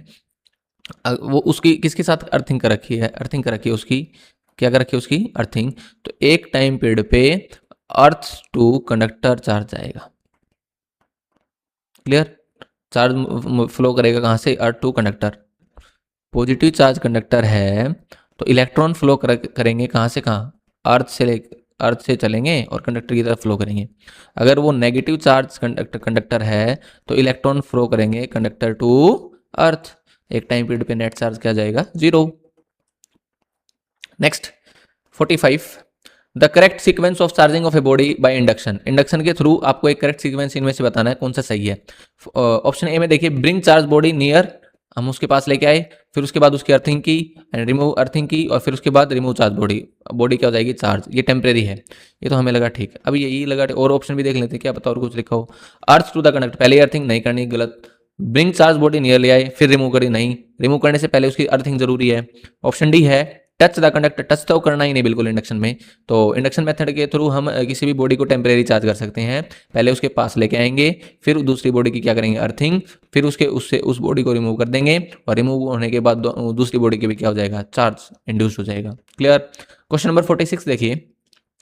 वो उसकी किसके साथ अर्थिंग कर रखी है, अर्थिंग कर रखी है उसकी, क्या कर रखी है उसकी, अर्थिंग। तो एक टाइम पीरियड पे अर्थ टू कंडक्टर चार्ज आएगा। क्लियर। चार्ज फ्लो करेगा कहाँ से, earth to conductor. Positive charge conductor है तो इलेक्ट्रॉन फ्लो करेंगे कहाँ से कहाँ, अर्थ से चलेंगे और कंडक्टर की तरफ फ्लो करेंगे। अगर वो नेगेटिव चार्ज कंडक्टर है तो इलेक्ट्रॉन फ्लो करेंगे कंडक्टर टू अर्थ। एक टाइम पीरियड पे नेट चार्ज क्या जाएगा, 0। Next 45, the correct sequence of charging of a body by induction. Induction के थ्रू आपको एक करेक्ट सीक्वेंस इनमें से बताना है कौन सा सही है। ऑप्शन ए में देखिए, ब्रिंग चार्ज बॉडी नियर, हम उसके पास लेके आए, फिर उसके बाद उसकी अर्थिंग की एंड रिमूव अर्थिंग की, और फिर उसके बाद रिमूव चार्ज बॉडी क्या हो जाएगी, चार्ज। ये टेम्परेरी है, ये तो हमें लगा ठीक। अब यही लगा, और ऑप्शन भी देख लेते हैं क्या पता और कुछ लिखा हो। अर्थ टू द कंडक्टर, पहले अर्थिंग नहीं करनी, गलत। ब्रिंग चार्ज बॉडी नियर ले आए फिर रिमूव करी, नहीं, रिमूव करने से पहले उसकी अर्थिंग जरूरी है। ऑप्शन डी है टच द कंडक्टर, टच तो करना ही नहीं बिल्कुल इंडक्शन में। तो इंडक्शन मेथड के थ्रू हम किसी भी बॉडी को टेम्परेरी चार्ज कर सकते हैं। पहले उसके पास लेके आएंगे, फिर दूसरी बॉडी की क्या करेंगे, अर्थिंग, फिर उससे उस बॉडी को रिमूव कर देंगे, और रिमूव होने के बाद दूसरी बॉडी के भी क्या हो जाएगा, चार्ज इंड्यूस हो जाएगा। क्लियर। क्वेश्चन नंबर 46 देखिए,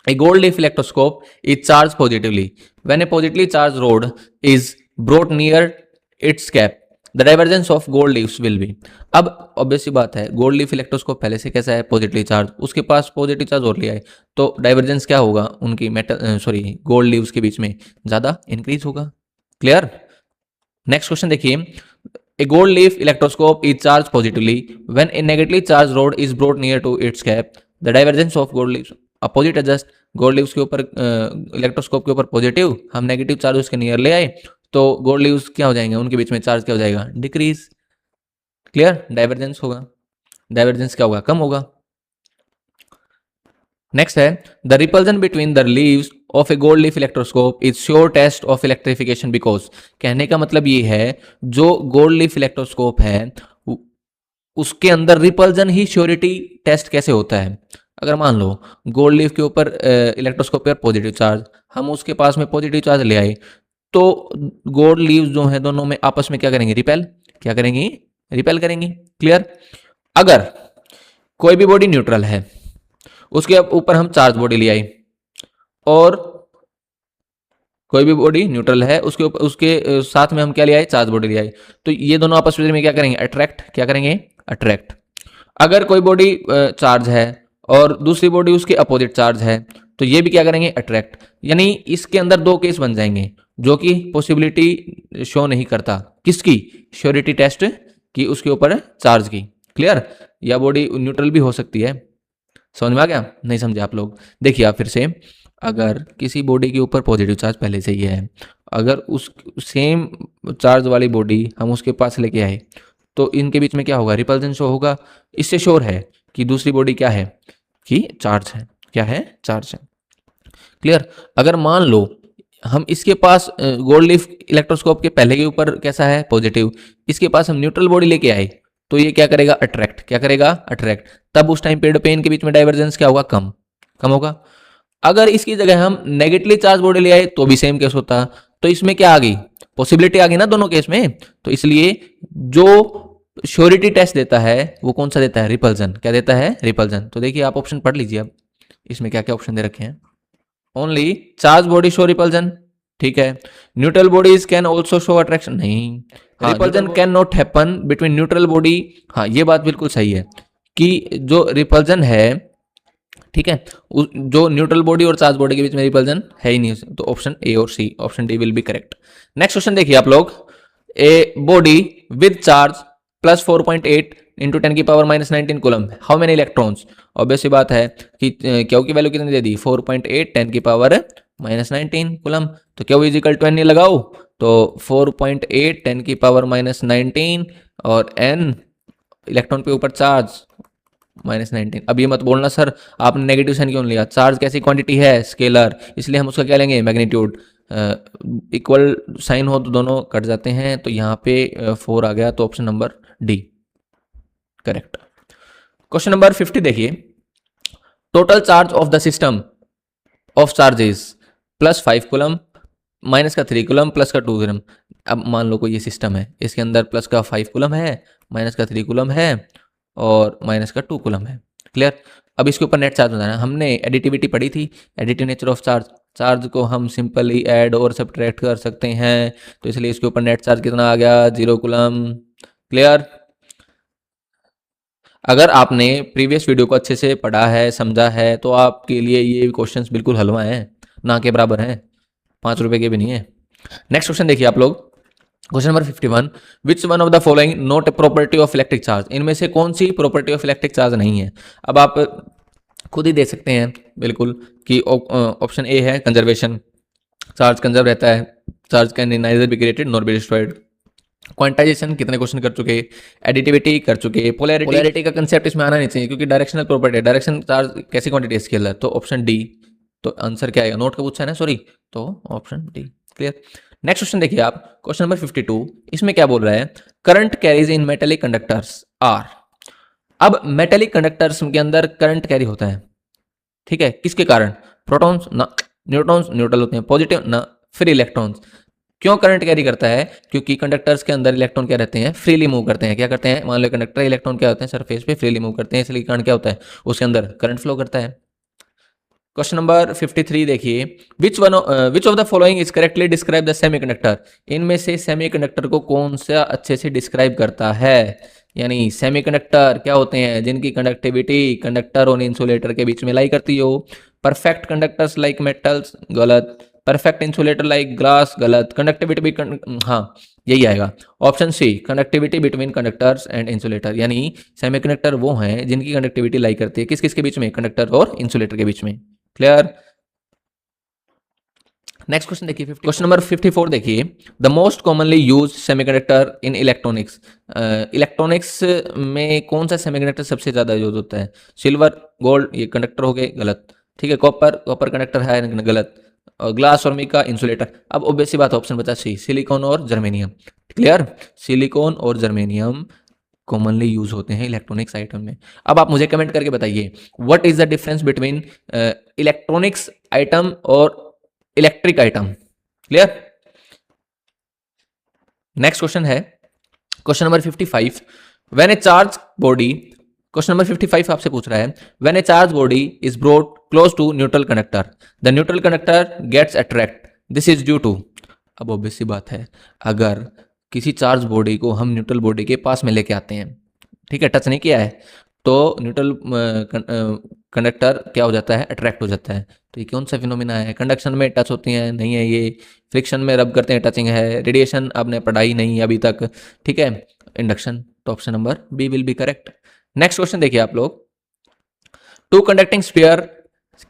a gold leaf electroscope is charge positively when a positively charge rod is brought near its cap, the divergence of gold leaves will be. अब ऑब्वियसली बात है, गोल्ड लीफ इलेक्ट्रोस्कोप पहले से कैसा है, positively charge, उसके पास positive charge और लिया है, तो डाइवर्जेंस क्या होगा उनकी गोल्ड लीव्स के बीच में, ज्यादा इंक्रीज होगा। क्लियर। नेक्स्ट क्वेश्चन देखिए, a gold leaf electroscope is charge positively when a negatively charge rod is brought near to its cap, the divergence of gold leaves opposite adjust. Gold leaves के ऊपर electroscope के ऊपर positive, हम negative charge उसके near ले आए, तो gold leaves क्या हो जाएंगे, उनके बीच में चार्ज क्या हो जाएगा, डिक्रीज। क्लियर। डाइवर्जेंस होगा, डाइवर्जेंस क्या होगा, कम होगा। नेक्स्ट है, the repulsion between the leaves of a gold leaf electroscope is sure test of electrification because. कहने का मतलब ये है, जो गोल्ड लीफ इलेक्ट्रोस्कोप है उसके अंदर रिपल्जन ही श्योरिटी टेस्ट कैसे होता है। अगर मान लो गोल्ड लीफ के ऊपर इलेक्ट्रोस्कोप पर पॉजिटिव चार्ज, हम उसके पास में पॉजिटिव चार्ज ले आए, तो गोल्ड लीव्स जो है दोनों में आपस में क्या करेंगे, रिपेल, क्या करेंगी, रिपेल करेंगी। क्लियर। अगर कोई भी बॉडी न्यूट्रल है, उसके ऊपर हम चार्ज बॉडी ले आए, और कोई भी बॉडी न्यूट्रल है उसके ऊपर, उसके साथ में हम क्या ले आए, चार्ज बॉडी ले आए, तो ये दोनों आपस में क्या करेंगे, अट्रैक्ट, क्या करेंगे, अट्रैक्ट। अगर कोई बॉडी चार्ज है और दूसरी बॉडी उसके अपोजिट चार्ज है, तो ये भी क्या करेंगे, अट्रैक्ट। यानी इसके अंदर दो केस बन जाएंगे, जो कि पॉसिबिलिटी शो नहीं करता, किसकी, श्योरिटी टेस्ट की, उसके ऊपर चार्ज की। क्लियर। या बॉडी न्यूट्रल भी हो सकती है। समझ में आ गया, नहीं समझे आप लोग, देखिए आप फिर से, अगर किसी बॉडी के ऊपर पॉजिटिव चार्ज पहले से ही है, अगर उस सेम चार्ज वाली बॉडी हम उसके पास लेके आए, तो इनके बीच में क्या होगा, रिपल्जन शो होगा। इससे श्योर है कि दूसरी बॉडी क्या है, कि चार्ज है, क्या है, चार्ज है। क्लियर। अगर मान लो हम इसके पास गोल्ड लीफ इलेक्ट्रोस्कोप के पहले के ऊपर कैसा है, पॉजिटिव, इसके पास हम न्यूट्रल बॉडी लेके आए, तो ये क्या करेगा, अट्रैक्ट, क्या करेगा, अट्रैक्ट। तब उस टाइम पीरियड पे इनके बीच में डाइवर्जेंस क्या होगा, कम, कम होगा। अगर इसकी जगह हम नेगेटिवली चार्ज बॉडी ले आए, तो भी सेम केस होता। तो इसमें क्या आ गई, पॉसिबिलिटी आ गई ना दोनों केस में। तो इसलिए जो श्योरिटी टेस्ट देता है वो कौन सा देता है, रिपल्जन, क्या देता है, रिपल्जन। तो देखिए आप ऑप्शन पढ़ लीजिए, अब इसमें क्या क्या ऑप्शन दे रखे हैं। Only charge body show repulsion, ठीक है। Neutral bodies can also show attraction, नहीं। Repulsion can not happen between neutral body, हाँ ये बात बिल्कुल सही है कि जो रिपल्जन है, ठीक है, जो न्यूट्रल बॉडी और चार्ज बॉडी के बीच में रिपल्जन है ही नहीं। तो ऑप्शन ए और C, option D will be correct. Next question देखिए आप लोग, a body with charge plus 4.8 into 10 की power minus 19 coulomb, how many electrons. Obviously बात है कि क्यू की वैल्यू कितनी दे दी, 4.8 10 की पावर माइनस 19 कूलम। तो Q is equal to N लगाओ, तो 4.8 10 की पावर माइनस 19 और एन इलेक्ट्रॉन पे ऊपर चार्ज माइनस 19। अब ये मत बोलना सर आपने नेगेटिव साइन क्यों लिया, चार्ज कैसी क्वांटिटी है, स्केलर, इसलिए हम उसका क्या लेंगे, मैग्नीट्यूड। इक्वल साइन हो तो दोनों कट जाते हैं, तो यहाँ पे 4 आ गया, तो option number D correct. Question number 50 देखिए, total charge of the system of charges plus 5 coulomb, minus का 3 कूलम, प्लस का 2 कूलम। अब मान लो कोई ये सिस्टम है, इसके अंदर प्लस का 5 कूलम है, माइनस का 3 कूलम है और माइनस का 2 कूलम है। क्लियर। अब इसके ऊपर नेट चार्ज बताना है। हमने एडिटिविटी पढ़ी थी, additive nature of charge, charge को हम सिंपली ऐड और सब्ट्रैक्ट कर सकते हैं, तो इसलिए इसके ऊपर नेट चार्ज कितना आ गया, 0 कूलम। क्लियर। अगर आपने प्रीवियस वीडियो को अच्छे से पढ़ा है, समझा है, तो आपके लिए ये क्वेश्चंस बिल्कुल हलवा हैं, ना के बराबर हैं, 5 रुपए के भी नहीं है। नेक्स्ट क्वेश्चन देखिए आप लोग, question number 51, which one of the following not a property of electric charge, इनमें से कौन सी प्रॉपर्टी ऑफ इलेक्ट्रिक चार्ज नहीं है। अब आप खुद ही देख सकते हैं बिल्कुल कि ऑप्शन ए है कंजर्वेशन, चार्ज कंजर्व रहता है, charge can neither be created nor be destroyed. Quantization कितने क्वेश्चन कर चुके, एडिटिविटी कर चुके, पोलैरिटी का कंसेप्ट इसमें आना नहीं चाहिए क्योंकि डायरेक्शनल प्रॉपर्टी है, डायरेक्शन चार्ज कैसी क्वांटिटी स्केल है, तो ऑप्शन डी। तो आंसर क्या आएगा, नोट का पूछा है ना, सॉरी, तो option D. Clear. Next question देखिए आप, क्वेश्चन नंबर 52, इसमें क्या बोल रहा है, current carries in metallic conductors are. अब मेटेलिक कंडक्टर्स के अंदर करंट कैरी होता है, ठीक है, किसके कारण, प्रोटॉन्स ना, न्यूट्रॉन्स न्यूट्रल होते हैं, पॉजिटिव ना, फिर इलेक्ट्रॉन्स। क्यों करंट कैरी करता है, क्योंकि कंडक्टर्स के अंदर इलेक्ट्रॉन क्या रहते हैं, फ्रीली मूव करते हैं। क्या करते हैं, मान लो कंडक्टर इलेक्ट्रॉन क्या होते हैं, सरफेस पे फ्रीली मूव करते हैं, इसलिए करंट क्या होता है, उसके अंदर करंट फ्लो करता है। क्वेश्चन नंबर 53 देखिए, विच of the following is correctly describe the semiconductor, इनमें से सेमीकंडक्टर को कौन सा अच्छे से डिस्क्राइब करता है। यानी सेमीकंडक्टर क्या होते हैं, जिनकी कंडक्टिविटी कंडक्टर और इंसुलेटर के बीच में लाई करती हो। परफेक्ट कंडक्टर्स लाइक मेटल्स, गलत। परफेक्ट इंसुलेटर लाइक ग्लास, गलत। कंडक्टिविटी हाँ यही आएगा, option C, conductivity between conductors and insulator, यानी सेमीकंडक्टर वो हैं जिनकी कंडक्टिविटी लाई करती है किस किस के बीच में, कंडक्टर और इंसुलेटर के बीच में। क्लियर। नेक्स्ट क्वेश्चन देखिए, क्वेश्चन नंबर 54 देखिए, the most commonly use semiconductor in electronics, electronics में कौन सा सेमीकंडक्टर सबसे ज्यादा यूज होता है, सिल्वर, गोल्ड, ये कंडक्टर हो गए, गलत। ठीक है, कॉपर, कॉपर कंडक्टर है, गलत। और ग्लास और मिका इंसुलेटर। अब ऑब्वियस सी बात, ऑप्शन बचा सी, सिलिकॉन और जर्मेनियम। क्लियर, सिलिकॉन और जर्मेनियम कॉमनली यूज होते हैं इलेक्ट्रॉनिक्स आइटम में। अब आप मुझे कमेंट करके बताइए, what is the difference between electronics item और electric item. Clear. Next question है question number 55, when a charge body, question number 55 आपसे पूछ रहा है, when a charge body is brought close to neutral conductor, the neutral conductor gets attract, this is due to. अब obvious सी बात है, अगर किसी चार्ज बॉडी को हम न्यूट्रल बॉडी के पास में लेके आते हैं, ठीक है, टच नहीं किया है, तो न्यूट्रल कंडक्टर क्या हो जाता है, अट्रैक्ट हो जाता है। तो ये कौन सा फिनोमिना है, कंडक्शन में टच होती हैं, नहीं है ये, फ्रिक्शन में रब करते हैं, टचिंग है, रेडिएशन आपने पढ़ाई नहीं अभी तक, ठीक है, इंडक्शन। तो option number B will be correct. Next question देखिए आप लोग, two conducting sphere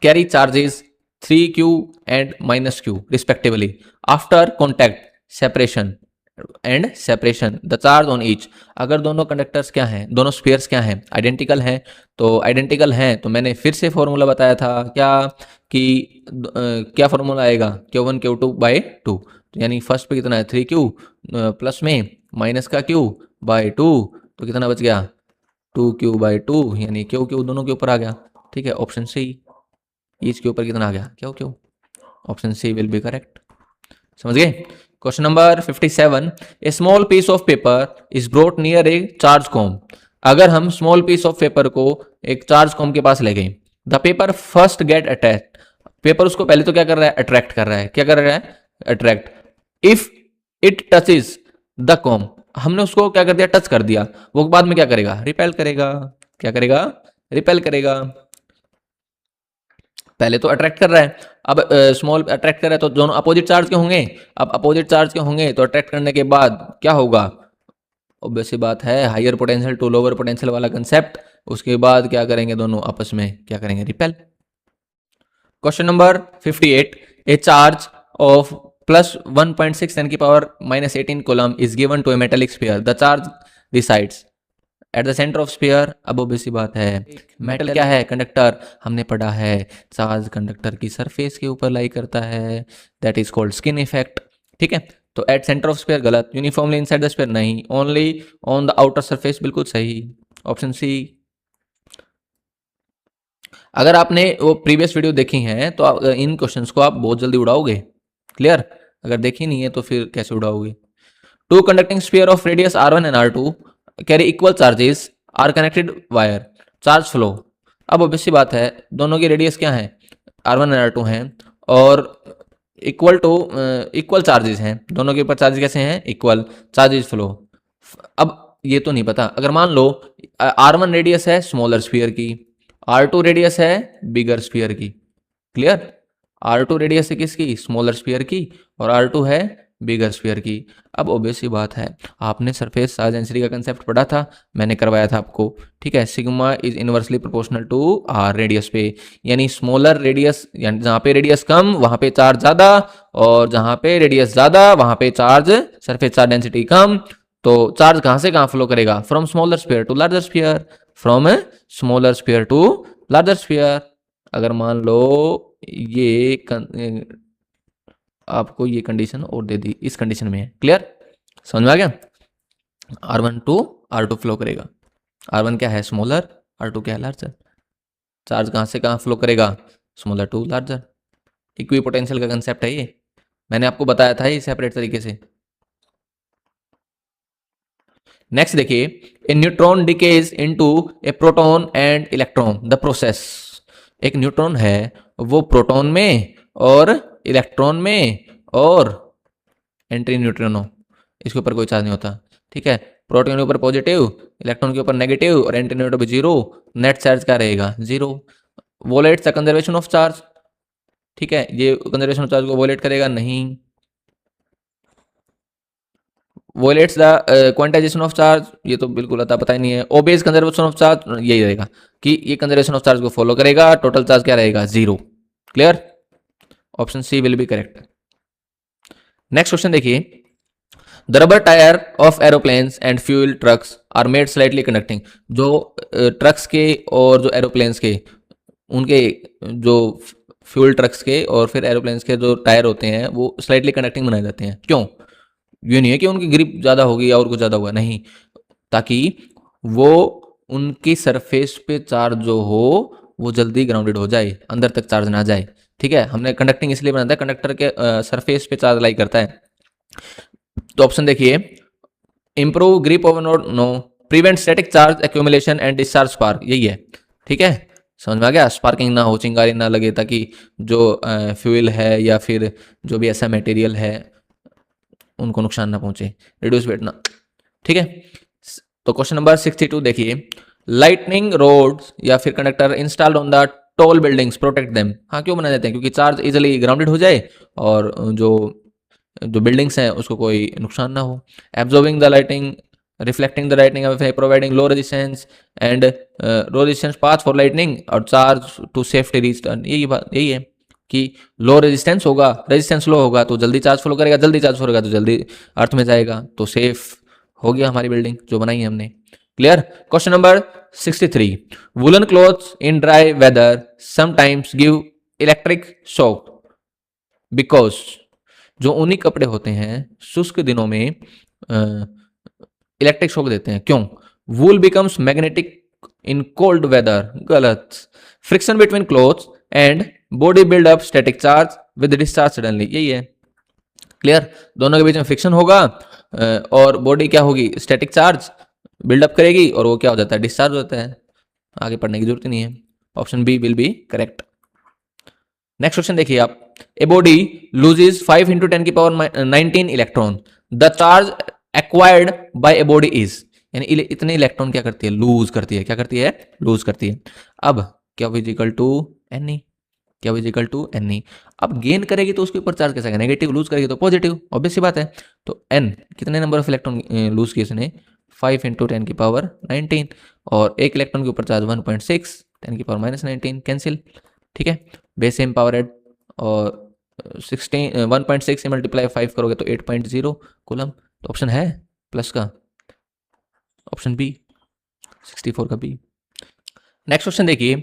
carry charges 3q and -q respectively after contact separation and separation the charge on each. अगर दोनों कंडक्टर्स क्या हैं, दोनों स्फीयर्स क्या हैं, आइडेंटिकल हैं, तो आइडेंटिकल हैं तो मैंने फिर से फॉर्मूला बताया था क्या, कि क्या फॉर्मूला आएगा, Q1 Q2 बाई 2, यानी फर्स्ट पे कितना है 3q प्लस में माइनस का q बाई 2, तो कितना बच गया 2q बाई 2, यानी Q दोनों के ऊपर आ गया। ठीक है, ऑप्शन सी, ईच के ऊपर कितना आ गया, Q, option C will be correct. समझ गए। Question number 57, a small piece of paper is brought near a charge comb. अगर हम स्मॉल पीस ऑफ पेपर को एक चार्ज कॉम के पास ले गए, the paper first get attract, paper उसको पहले तो क्या कर रहा है, अट्रैक्ट कर रहा है, क्या कर रहा है, attract. If it touches the com, हमने उसको क्या कर दिया, टच कर दिया, वो बाद में क्या करेगा, रिपेल करेगा, क्या करेगा, रिपेल करेगा। पहले तो अट्रैक्ट कर रहा है, अब स्मॉल अट्रैक्ट कर रहा है तो दोनों अपोजिट चार्ज के होंगे, अब अपोजिट चार्ज के होंगे तो अट्रैक्ट करने के बाद क्या होगा, ऑब्वियस सी बात है, higher potential to lower potential वाला कंसेप्ट, उसके बाद क्या करेंगे, दोनों आपस में क्या करेंगे, repel. Question number 58, a charge of plus 1.6 10 की power -18 coulomb is given to a metallic sphere, the charge resides at the centre of sphere. अब ऑब्वियस बात है, मेटल क्या है, कंडक्टर, हमने पढ़ा है चार्ज कंडक्टर की सरफेस के ऊपर लाई करता है, that is called skin effect. ठीक है, तो एट सेंटर ऑफ स्फीयर गलत, यूनिफॉर्मली इनसाइड द स्फीयर नहीं, only on the outer surface बिल्कुल सही, ऑप्शन सी। अगर आपने वो प्रीवियस वीडियो देखी है तो इन क्वेश्चंस को आप बहुत जल्दी उड़ाओगे। क्लियर, अगर देखी नहीं है तो फिर कैसे उड़ाओगे। Two conducting sphere of radius r1 and r2 carry equal charges are connected wire, charge flow. अब ऑब्वियस बात है, दोनों की रेडियस क्या है, r1 एंड r2 हैं, और इक्वल चार्जेस हैं, दोनों के ऊपर चार्जेस कैसे हैं, इक्वल, चार्जेस फ्लो। अब ये तो नहीं पता। अगर मान लो R1 रेडियस है स्मॉलर स्फीयर की, R2 रेडियस है बिगर स्फीयर की। क्लियर? R2 रेडियस है किसकी? स्मॉलर स्फीयर की, और R2 है बिगर स्फीयर की। अब ऑब्वियस सी बात है, आपने सरफेस चार्ज डेंसिटी का कंसेप्ट पढ़ा था, मैंने करवाया था आपको, ठीक है। Sigma is inversely proportional to R radius पे, यानी स्मॉलर रेडियस, यानी जहां पे रेडियस कम वहां पे चार्ज ज्यादा, और जहां पे रेडियस ज्यादा वहां पे चार्ज, सरफेस चार्ज डेंसिटी कम। तो चार्ज कहां से कहां फ्लो करेगा? From smaller sphere to larger sphere, from smaller sphere to larger sphere. अगर मान लो ये आपको ये कंडीशन और दे दी, इस कंडीशन में है। क्लियर? समझ में आ गया? R1 टू R2 फ्लो करेगा। R1 क्या है? स्मॉलर, R2 क्या है? लार्जर। चार्ज कहां से कहां फ्लो करेगा? Smaller to larger. Equipotential का कंसेप्ट है ये, मैंने आपको बताया था ये सेपरेट तरीके से। नेक्स्ट देखिए, a neutron decays into a proton and electron, the process. एक न्यूट्रॉन है वो प्रोटॉन में और इलेक्ट्रॉन में और एंटी न्यूट्रिनो, इसके ऊपर कोई चार्ज नहीं होता, ठीक है। प्रोटॉन के ऊपर पॉजिटिव, इलेक्ट्रॉन के ऊपर नेगेटिव और एंटी न्यूट्रिनो पे जीरो, नेट चार्ज क्या रहेगा? Zero. Violates the conservation of charge, ठीक है, ये कंजर्वेशन ऑफ चार्ज को वोलेट करेगा नहीं। Violates the quantization of charge, ये तो बिल्कुल आता पता ही नहीं है। ओबेज कंजर्वेशन ऑफ चार्ज, यही रहेगा कि ये कंजर्वेशन ऑफ चार्ज को फॉलो करेगा, टोटल चार्ज क्या रहेगा? Zero. Clear? Option C will be correct. Next question देखिए, the rubber tyre of aeroplanes and fuel trucks are made slightly conducting. जो ट्रक्स के और जो एरोप्लेन्स के, उनके जो फ्यूल ट्रक्स के और फिर एरोप्लेन्स के जो टायर होते हैं वो स्लाइटली कंडक्टिंग बनाए जाते हैं। क्यों? ये नहीं है कि उनकी ग्रिप ज़्यादा होगी और कुछ ज़्यादा होगा, नहीं, ताकि वो उनकी सरफेस पे चार्ज जो हो वो जल्दी ग्राउंडेड हो जाए, अंदर तक चार्ज ना जाए, ठीक है। हमने कंडक्टिंग इसलिए बनाया था, कंडक्टर के सरफेस पे चार्ज लाई करता है। तो ऑप्शन देखिए, improve grip of no, prevent static charge accumulation and discharge spark, यही है, ठीक है। समझ में आ गया? स्पार्किंग ना हो, चिंगारी ना लगे, ताकि जो फ्यूल है या फिर जो भी ऐसा मटेरियल है उनको नुकसान ना पहुंचे, रिड्यूस वेट ना, ठीक है। तो क्वेश्चन नंबर 62 देखिए, लाइटनिंग रोड्स या फिर conductor installed on the tall buildings protect them. हाँ, क्यों बनाए जाते हैं? क्योंकि चार्ज इजिली ग्राउंडेड हो जाए और जो जो बिल्डिंग्स हैं उसको कोई नुकसान ना हो। Absorbing the lighting, reflecting the lightning, providing low resistance and low resistance path for lightning और चार्ज टू सेफ्टी रीच, यही बात, यही है कि लो रेजिस्टेंस होगा, रेजिस्टेंस लो होगा तो जल्दी चार्ज फ्लो करेगा, जल्दी चार्ज फ्लो करेगा तो जल्दी अर्थ में जाएगा, तो सेफ हो गया हमारी बिल्डिंग जो बनाई है हमने। Clear? Question number 63, woollen clothes in dry weather sometimes give electric shock because. जो ऊनी कपड़े होते हैं शुष्क दिनों में इलेक्ट्रिक शॉक देते हैं, क्यों? Wool becomes magnetic in cold weather, गलत। Friction between clothes and body build up static charge with discharge suddenly, यही है। क्लियर? दोनों के बीच में फ्रिक्शन होगा और बॉडी क्या होगी? स्टैटिक चार्ज बिल्डअप करेगी और वो क्या हो जाता है? डिस्चार्ज होता है। आगे पढ़ने की जरूरत ही नहीं है, option B will be correct. Next question देखिए आप, ए बॉडी लूजेस 5 × 10 की power 19 electron, the charge acquired by a body is, यानी इतने इलेक्ट्रॉन क्या करती है? लूज करती है। क्या करती है? लूज करती है। अब क्या इक्वल टू Ni, क्या इक्वल टू Ni। अब गेन करेगी तो उसके ऊपर चार्ज कैसा है? नेगेटिव। लूज करेगी तो पॉजिटिव, ऑब्वियस सी बात है। तो n कितने नंबर ऑफ इलेक्ट्रॉन लूज किए इसने? 5 × 10 की पावर 19, और एक इलेक्ट्रॉन के ऊपर चार्ज 1.6, 10 की पावर -19, कैंसिल, ठीक है। बेस सेम पावर एड, और 1.6 से मल्टीप्लाई 5 करोगे तो 8.0 कूलम। तो ऑप्शन है प्लस का, ऑप्शन बी, 64 का बी। नेक्स्ट क्वेश्चन देखिए,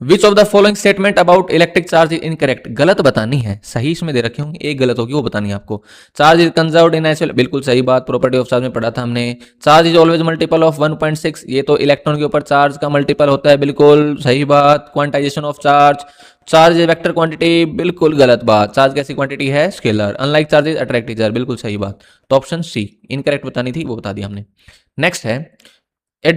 विच of the following statement about electric charge is incorrect. गलत बतानी है, सही इसमें दे रखे होंगे, एक गलत होगी वो बतानी है आपको। Charge is conserved in isolation, बिल्कुल सही बात, प्रॉपर्टी ऑफ चार्ज में पढ़ा था हमने। Charge is always multiple of 1.6, ये तो इलेक्ट्रॉन के ऊपर चार्ज का मल्टीपल होता है, बिल्कुल सही बात। Quantization of charge, charge is vector quantity, बिल्कुल गलत बात। चार्ज कैसी क्वांटिटी है? Scalar. Unlike charge is attractive charge, बिल्कुल सही बात। तो ऑप्शन सी इनकरेक्ट बतानी थी, वो बता दिया हमने। नेक्स्ट है, a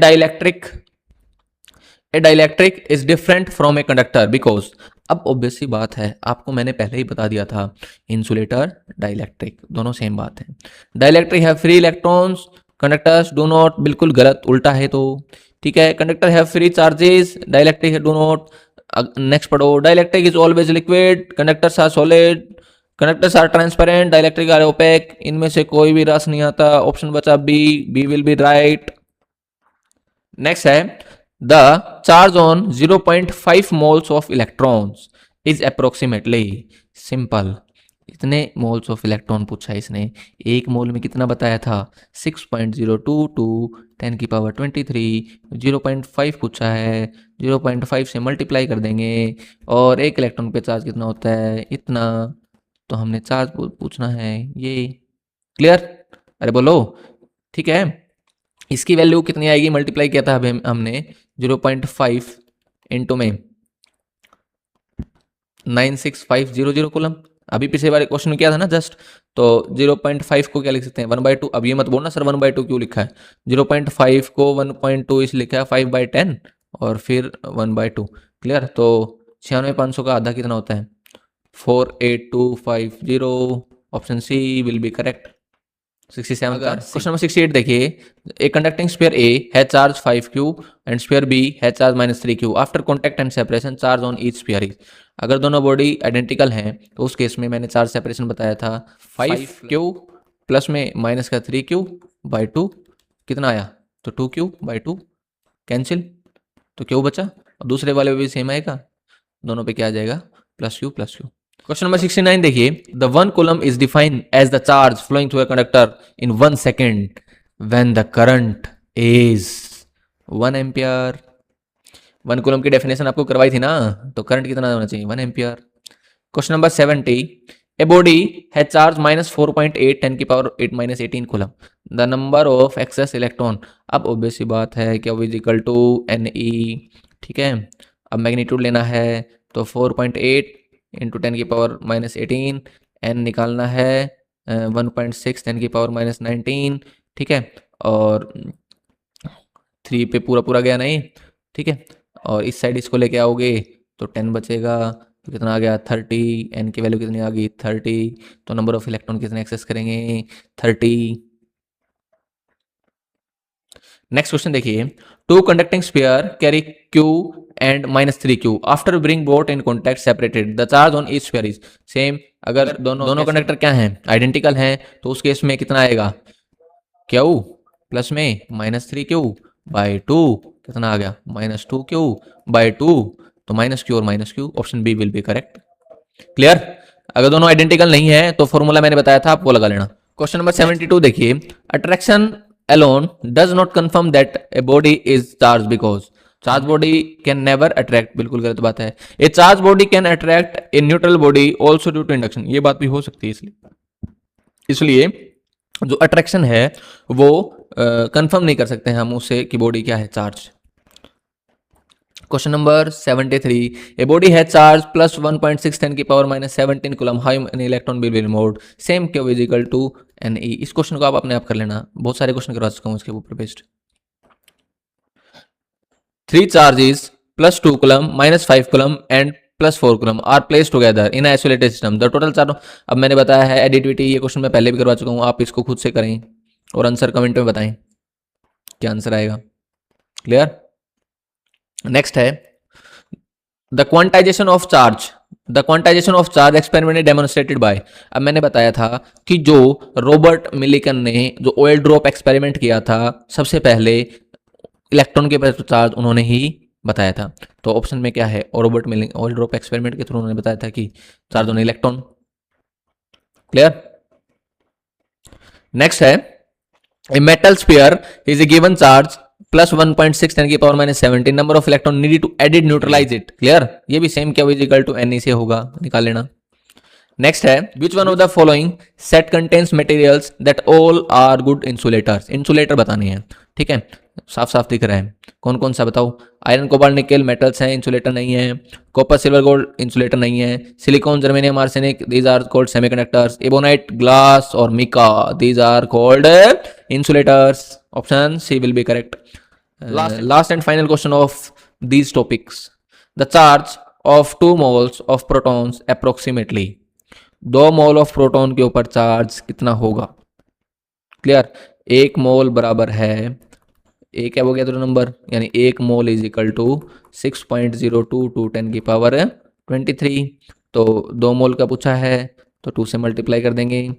dielectric is different from a conductor because. अब ऑब्वियस सी बात है, आपको मैंने पहले ही बता दिया था, इंसुलेटर डाइलेक्ट्रिक दोनों सेम बात है। डाइलेक्ट्रिक है free electrons conductors do not, बिल्कुल गलत, उल्टा है तो, ठीक है। Conductor have free charges, dielectric है डू नॉट। नेक्स्ट पढ़ो, dielectric is always liquid, conductors are solid, conductors are transparent, dielectric are opaque. इनमें से कोई भी रस नहीं आता, ऑप्शन बचा B, B will be right. Next है the charge on 0.5 moles of electrons is approximately, simple, इतने मोल्स ऑफ इलेक्ट्रॉन पूछा है इसने, एक मोल में कितना बताया था 6.022 10 की पावर 23, 0.5 पूछा है, 0.5 से मल्टीप्लाई कर देंगे और एक इलेक्ट्रॉन पे चार्ज कितना होता है इतना, तो हमने चार्ज पूछना है ये, क्लियर। अरे बोलो, ठीक है। इसकी वैल्यू कितनी आएगी, मल्टीप्लाई किया था अभी हमने 0.5 इंटू में 96500 कूलम, अभी पिछले बार क्वेश्चन में किया था ना जस्ट, तो 0.5 को क्या लिख सकते हैं 1/2। अब ये मत बोलना सर 1/2 क्यों लिखा है, 0.5 को 1.2 इसलिए लिखा है 5/10 और फिर 1/2, क्लियर। तो 96,500 का आधा कितना होता है 48250, option C will be correct. 67 का क्वेश्चन नंबर 68 देखिए, a conducting sphere A has charge 5q and sphere B has charge -3q, after contact and separation charge on each sphere is. अगर दोनों बॉडी आइडेंटिकल हैं तो उस case में मैंने charge separation बताया था 5q प्लस में माइनस का 3q/2 कितना आया, तो 2q/2 कैंसिल, तो क्यू बचा, और दूसरे वाले में भी सेम आएगा, दोनों पे क्या आ जाएगा +q +q। क्वेश्चन नंबर 69 देखिए, the 1 coulomb is defined as the charge flowing through a conductor in 1 second when the current is 1 ampere. 1 coulomb की डेफिनेशन आपको करवाई थी ना, तो करंट कितना होना चाहिए 1 ampere. Question number 70, a body has charge -4.8 10 की power 8 18 coulomb, the number of excess electron. अब ऑब्वियस सी बात है कि इज इक्वल टू NE, ठीक है। अब मैग्नीट्यूड लेना है तो 4.8 इंटू 10 की पावर -18, n निकालना है 1.6 10 की पावर -19, ठीक है। और 3 पे पूरा पूरा गया नहीं, ठीक है। और इस साइड इसको लेके आओगे तो 10 बचेगा, तो कितना आ गया 30, n की वैल्यू कितनी आ गई 30, तो नंबर ऑफ इलेक्ट्रॉन कितने एक्सेस करेंगे 30। नेक्स्ट क्वेश्चन देखिए, two conducting sphere carry q and -3q after bring both in contact separated, the charge on each sphere is same. अगर दोनों कंडक्टर क्या हैं आइडेंटिकल हैं तो उस केस में कितना आएगा q प्लस में -3q/2 कितना आ गया -2q/2, तो -q और -q, option B will be correct, clear. अगर दोनों आइडेंटिकल नहीं है तो फॉर्मूला मैंने बताया था आपको लगा लेना। क्वेश्चन नंबर 72 देखिए, attraction alone does not confirm that a body is charged because charged body can never attract, बिल्कुल गलत बात है। a charged body can attract a neutral body also due to induction, ये बात भी हो सकती है, इसलिए जो अट्रैक्शन है वो कंफर्म नहीं कर सकते हैं हम उससे कि बॉडी क्या है charge. Question number 73, a body है चार्ज +1.6 10 की power -17 coulomb, how many electron will be removed, same Q is equal to NE। इस क्वेश्चन को आप अपने आप कर लेना, बहुत सारे क्वेश्चन करवा चुका हूँ इसके ऊपर based. 3 charges +2 coulomb -5 coulomb and +4 coulomb are place together in isolated system, the total charge. अब मैंने बताया है एडिटिविटी, ये क्वेश्चन मैं पहले भी करवा चुका हूँ, आप इसको खुद से करें और आंसर कमेंट में बताएं क्या आंसर आएगा, क्लियर। नेक्स्ट है the quantization of charge, the quantization of charge experiment demonstrated by. अब मैंने बताया था कि जो रॉबर्ट मिलिकन ने जो ऑयल ड्रॉप एक्सपेरिमेंट किया था सबसे पहले इलेक्ट्रॉन के चार्ज उन्होंने ही बताया था, तो ऑप्शन में क्या है Robert Millikan oil drop experiment के थ्रू उन्होंने बताया था कि charge on electron, clear. Next है a metal sphere is a given charge +1.6 10 की power -17, number of electron needed to edit neutralize it, clear. ये भी सेम क्या इज इक्वल टू NE से होगा, निकाल लेना। नेक्स्ट है which one of the following set contains materials that all are good insulators, insulator बतानी है, ठीक है। साफ साफ दिख रहा है कौन कौन सा बताओ, आयरन कोबाल्ट निकेल मेटल्स हैं, इंसुलेटर नहीं है। कॉपर सिल्वर गोल्ड इंसुलेटर नहीं है। Silicon germanium arsenic these are called semiconductors. Ebonite glass और mica these are called insulators, option C will be correct. Last and final question of these topics, the charge of 2 moles of protons approximately, 2 mole of proton के ऊपर charge कितना होगा, clear. 1 मोल बराबर है, ए क्या हो गया दोनों नंबर, यानी 1 मोल इज इक्वल टू 6.02 10 की पावर 23। तो 2 मोल का पूछा है तो 2 से मल्टीप्लाई कर देंगे।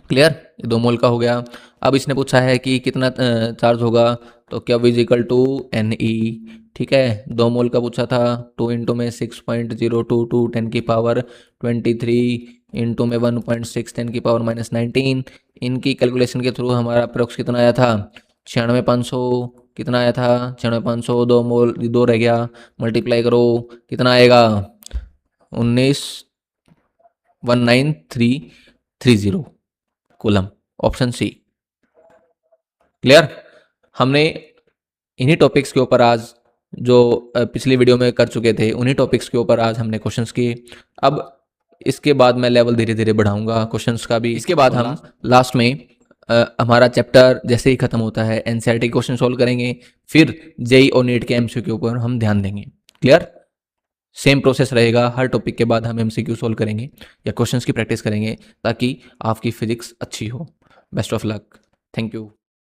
क्लियर, ये 2 मोल का हो गया। अब इसने पूछा है कि कितना चार्ज होगा, तो क्या is equal to N E. ठीक है, 2 मोल का पूछा था, 2 इंटू में 6.022 10 की पावर 23 इंटू में 1.6 10 की पावर -19। इनकी कैलकुलेशन के थ्रू हमारा अप्रोक्स कितना आया था, 96,500। कितना आया था, 96,500, 2 मोल 2 रह गया, मल्टीप्लाई करो कितना आएगा, 19,19,330 कूलम, ऑप्शन सी। क्लियर, हमने इन्हीं टॉपिक्स के ऊपर आज जो पिछली वीडियो में कर चुके थे, उन्हीं टॉपिक्स के ऊपर आज हमने क्वेश्चंस किए। अब इसके बाद मैं लेवल धीरे धीरे बढ़ाऊंगा क्वेश्चंस का भी। इसके बाद हम लास्ट में हमारा चैप्टर जैसे ही खत्म होता है एनसीईआरटी क्वेश्चन सोल्व करेंगे, फिर जेई और नीट के एमसीक्यू के ऊपर हम ध्यान देंगे। क्लियर, सेम प्रोसेस रहेगा, हर टॉपिक के बाद हम एमसीक्यू सोल्व करेंगे या क्वेश्चंस की प्रैक्टिस करेंगे ताकि आपकी फिजिक्स अच्छी हो। Best of luck, thank you.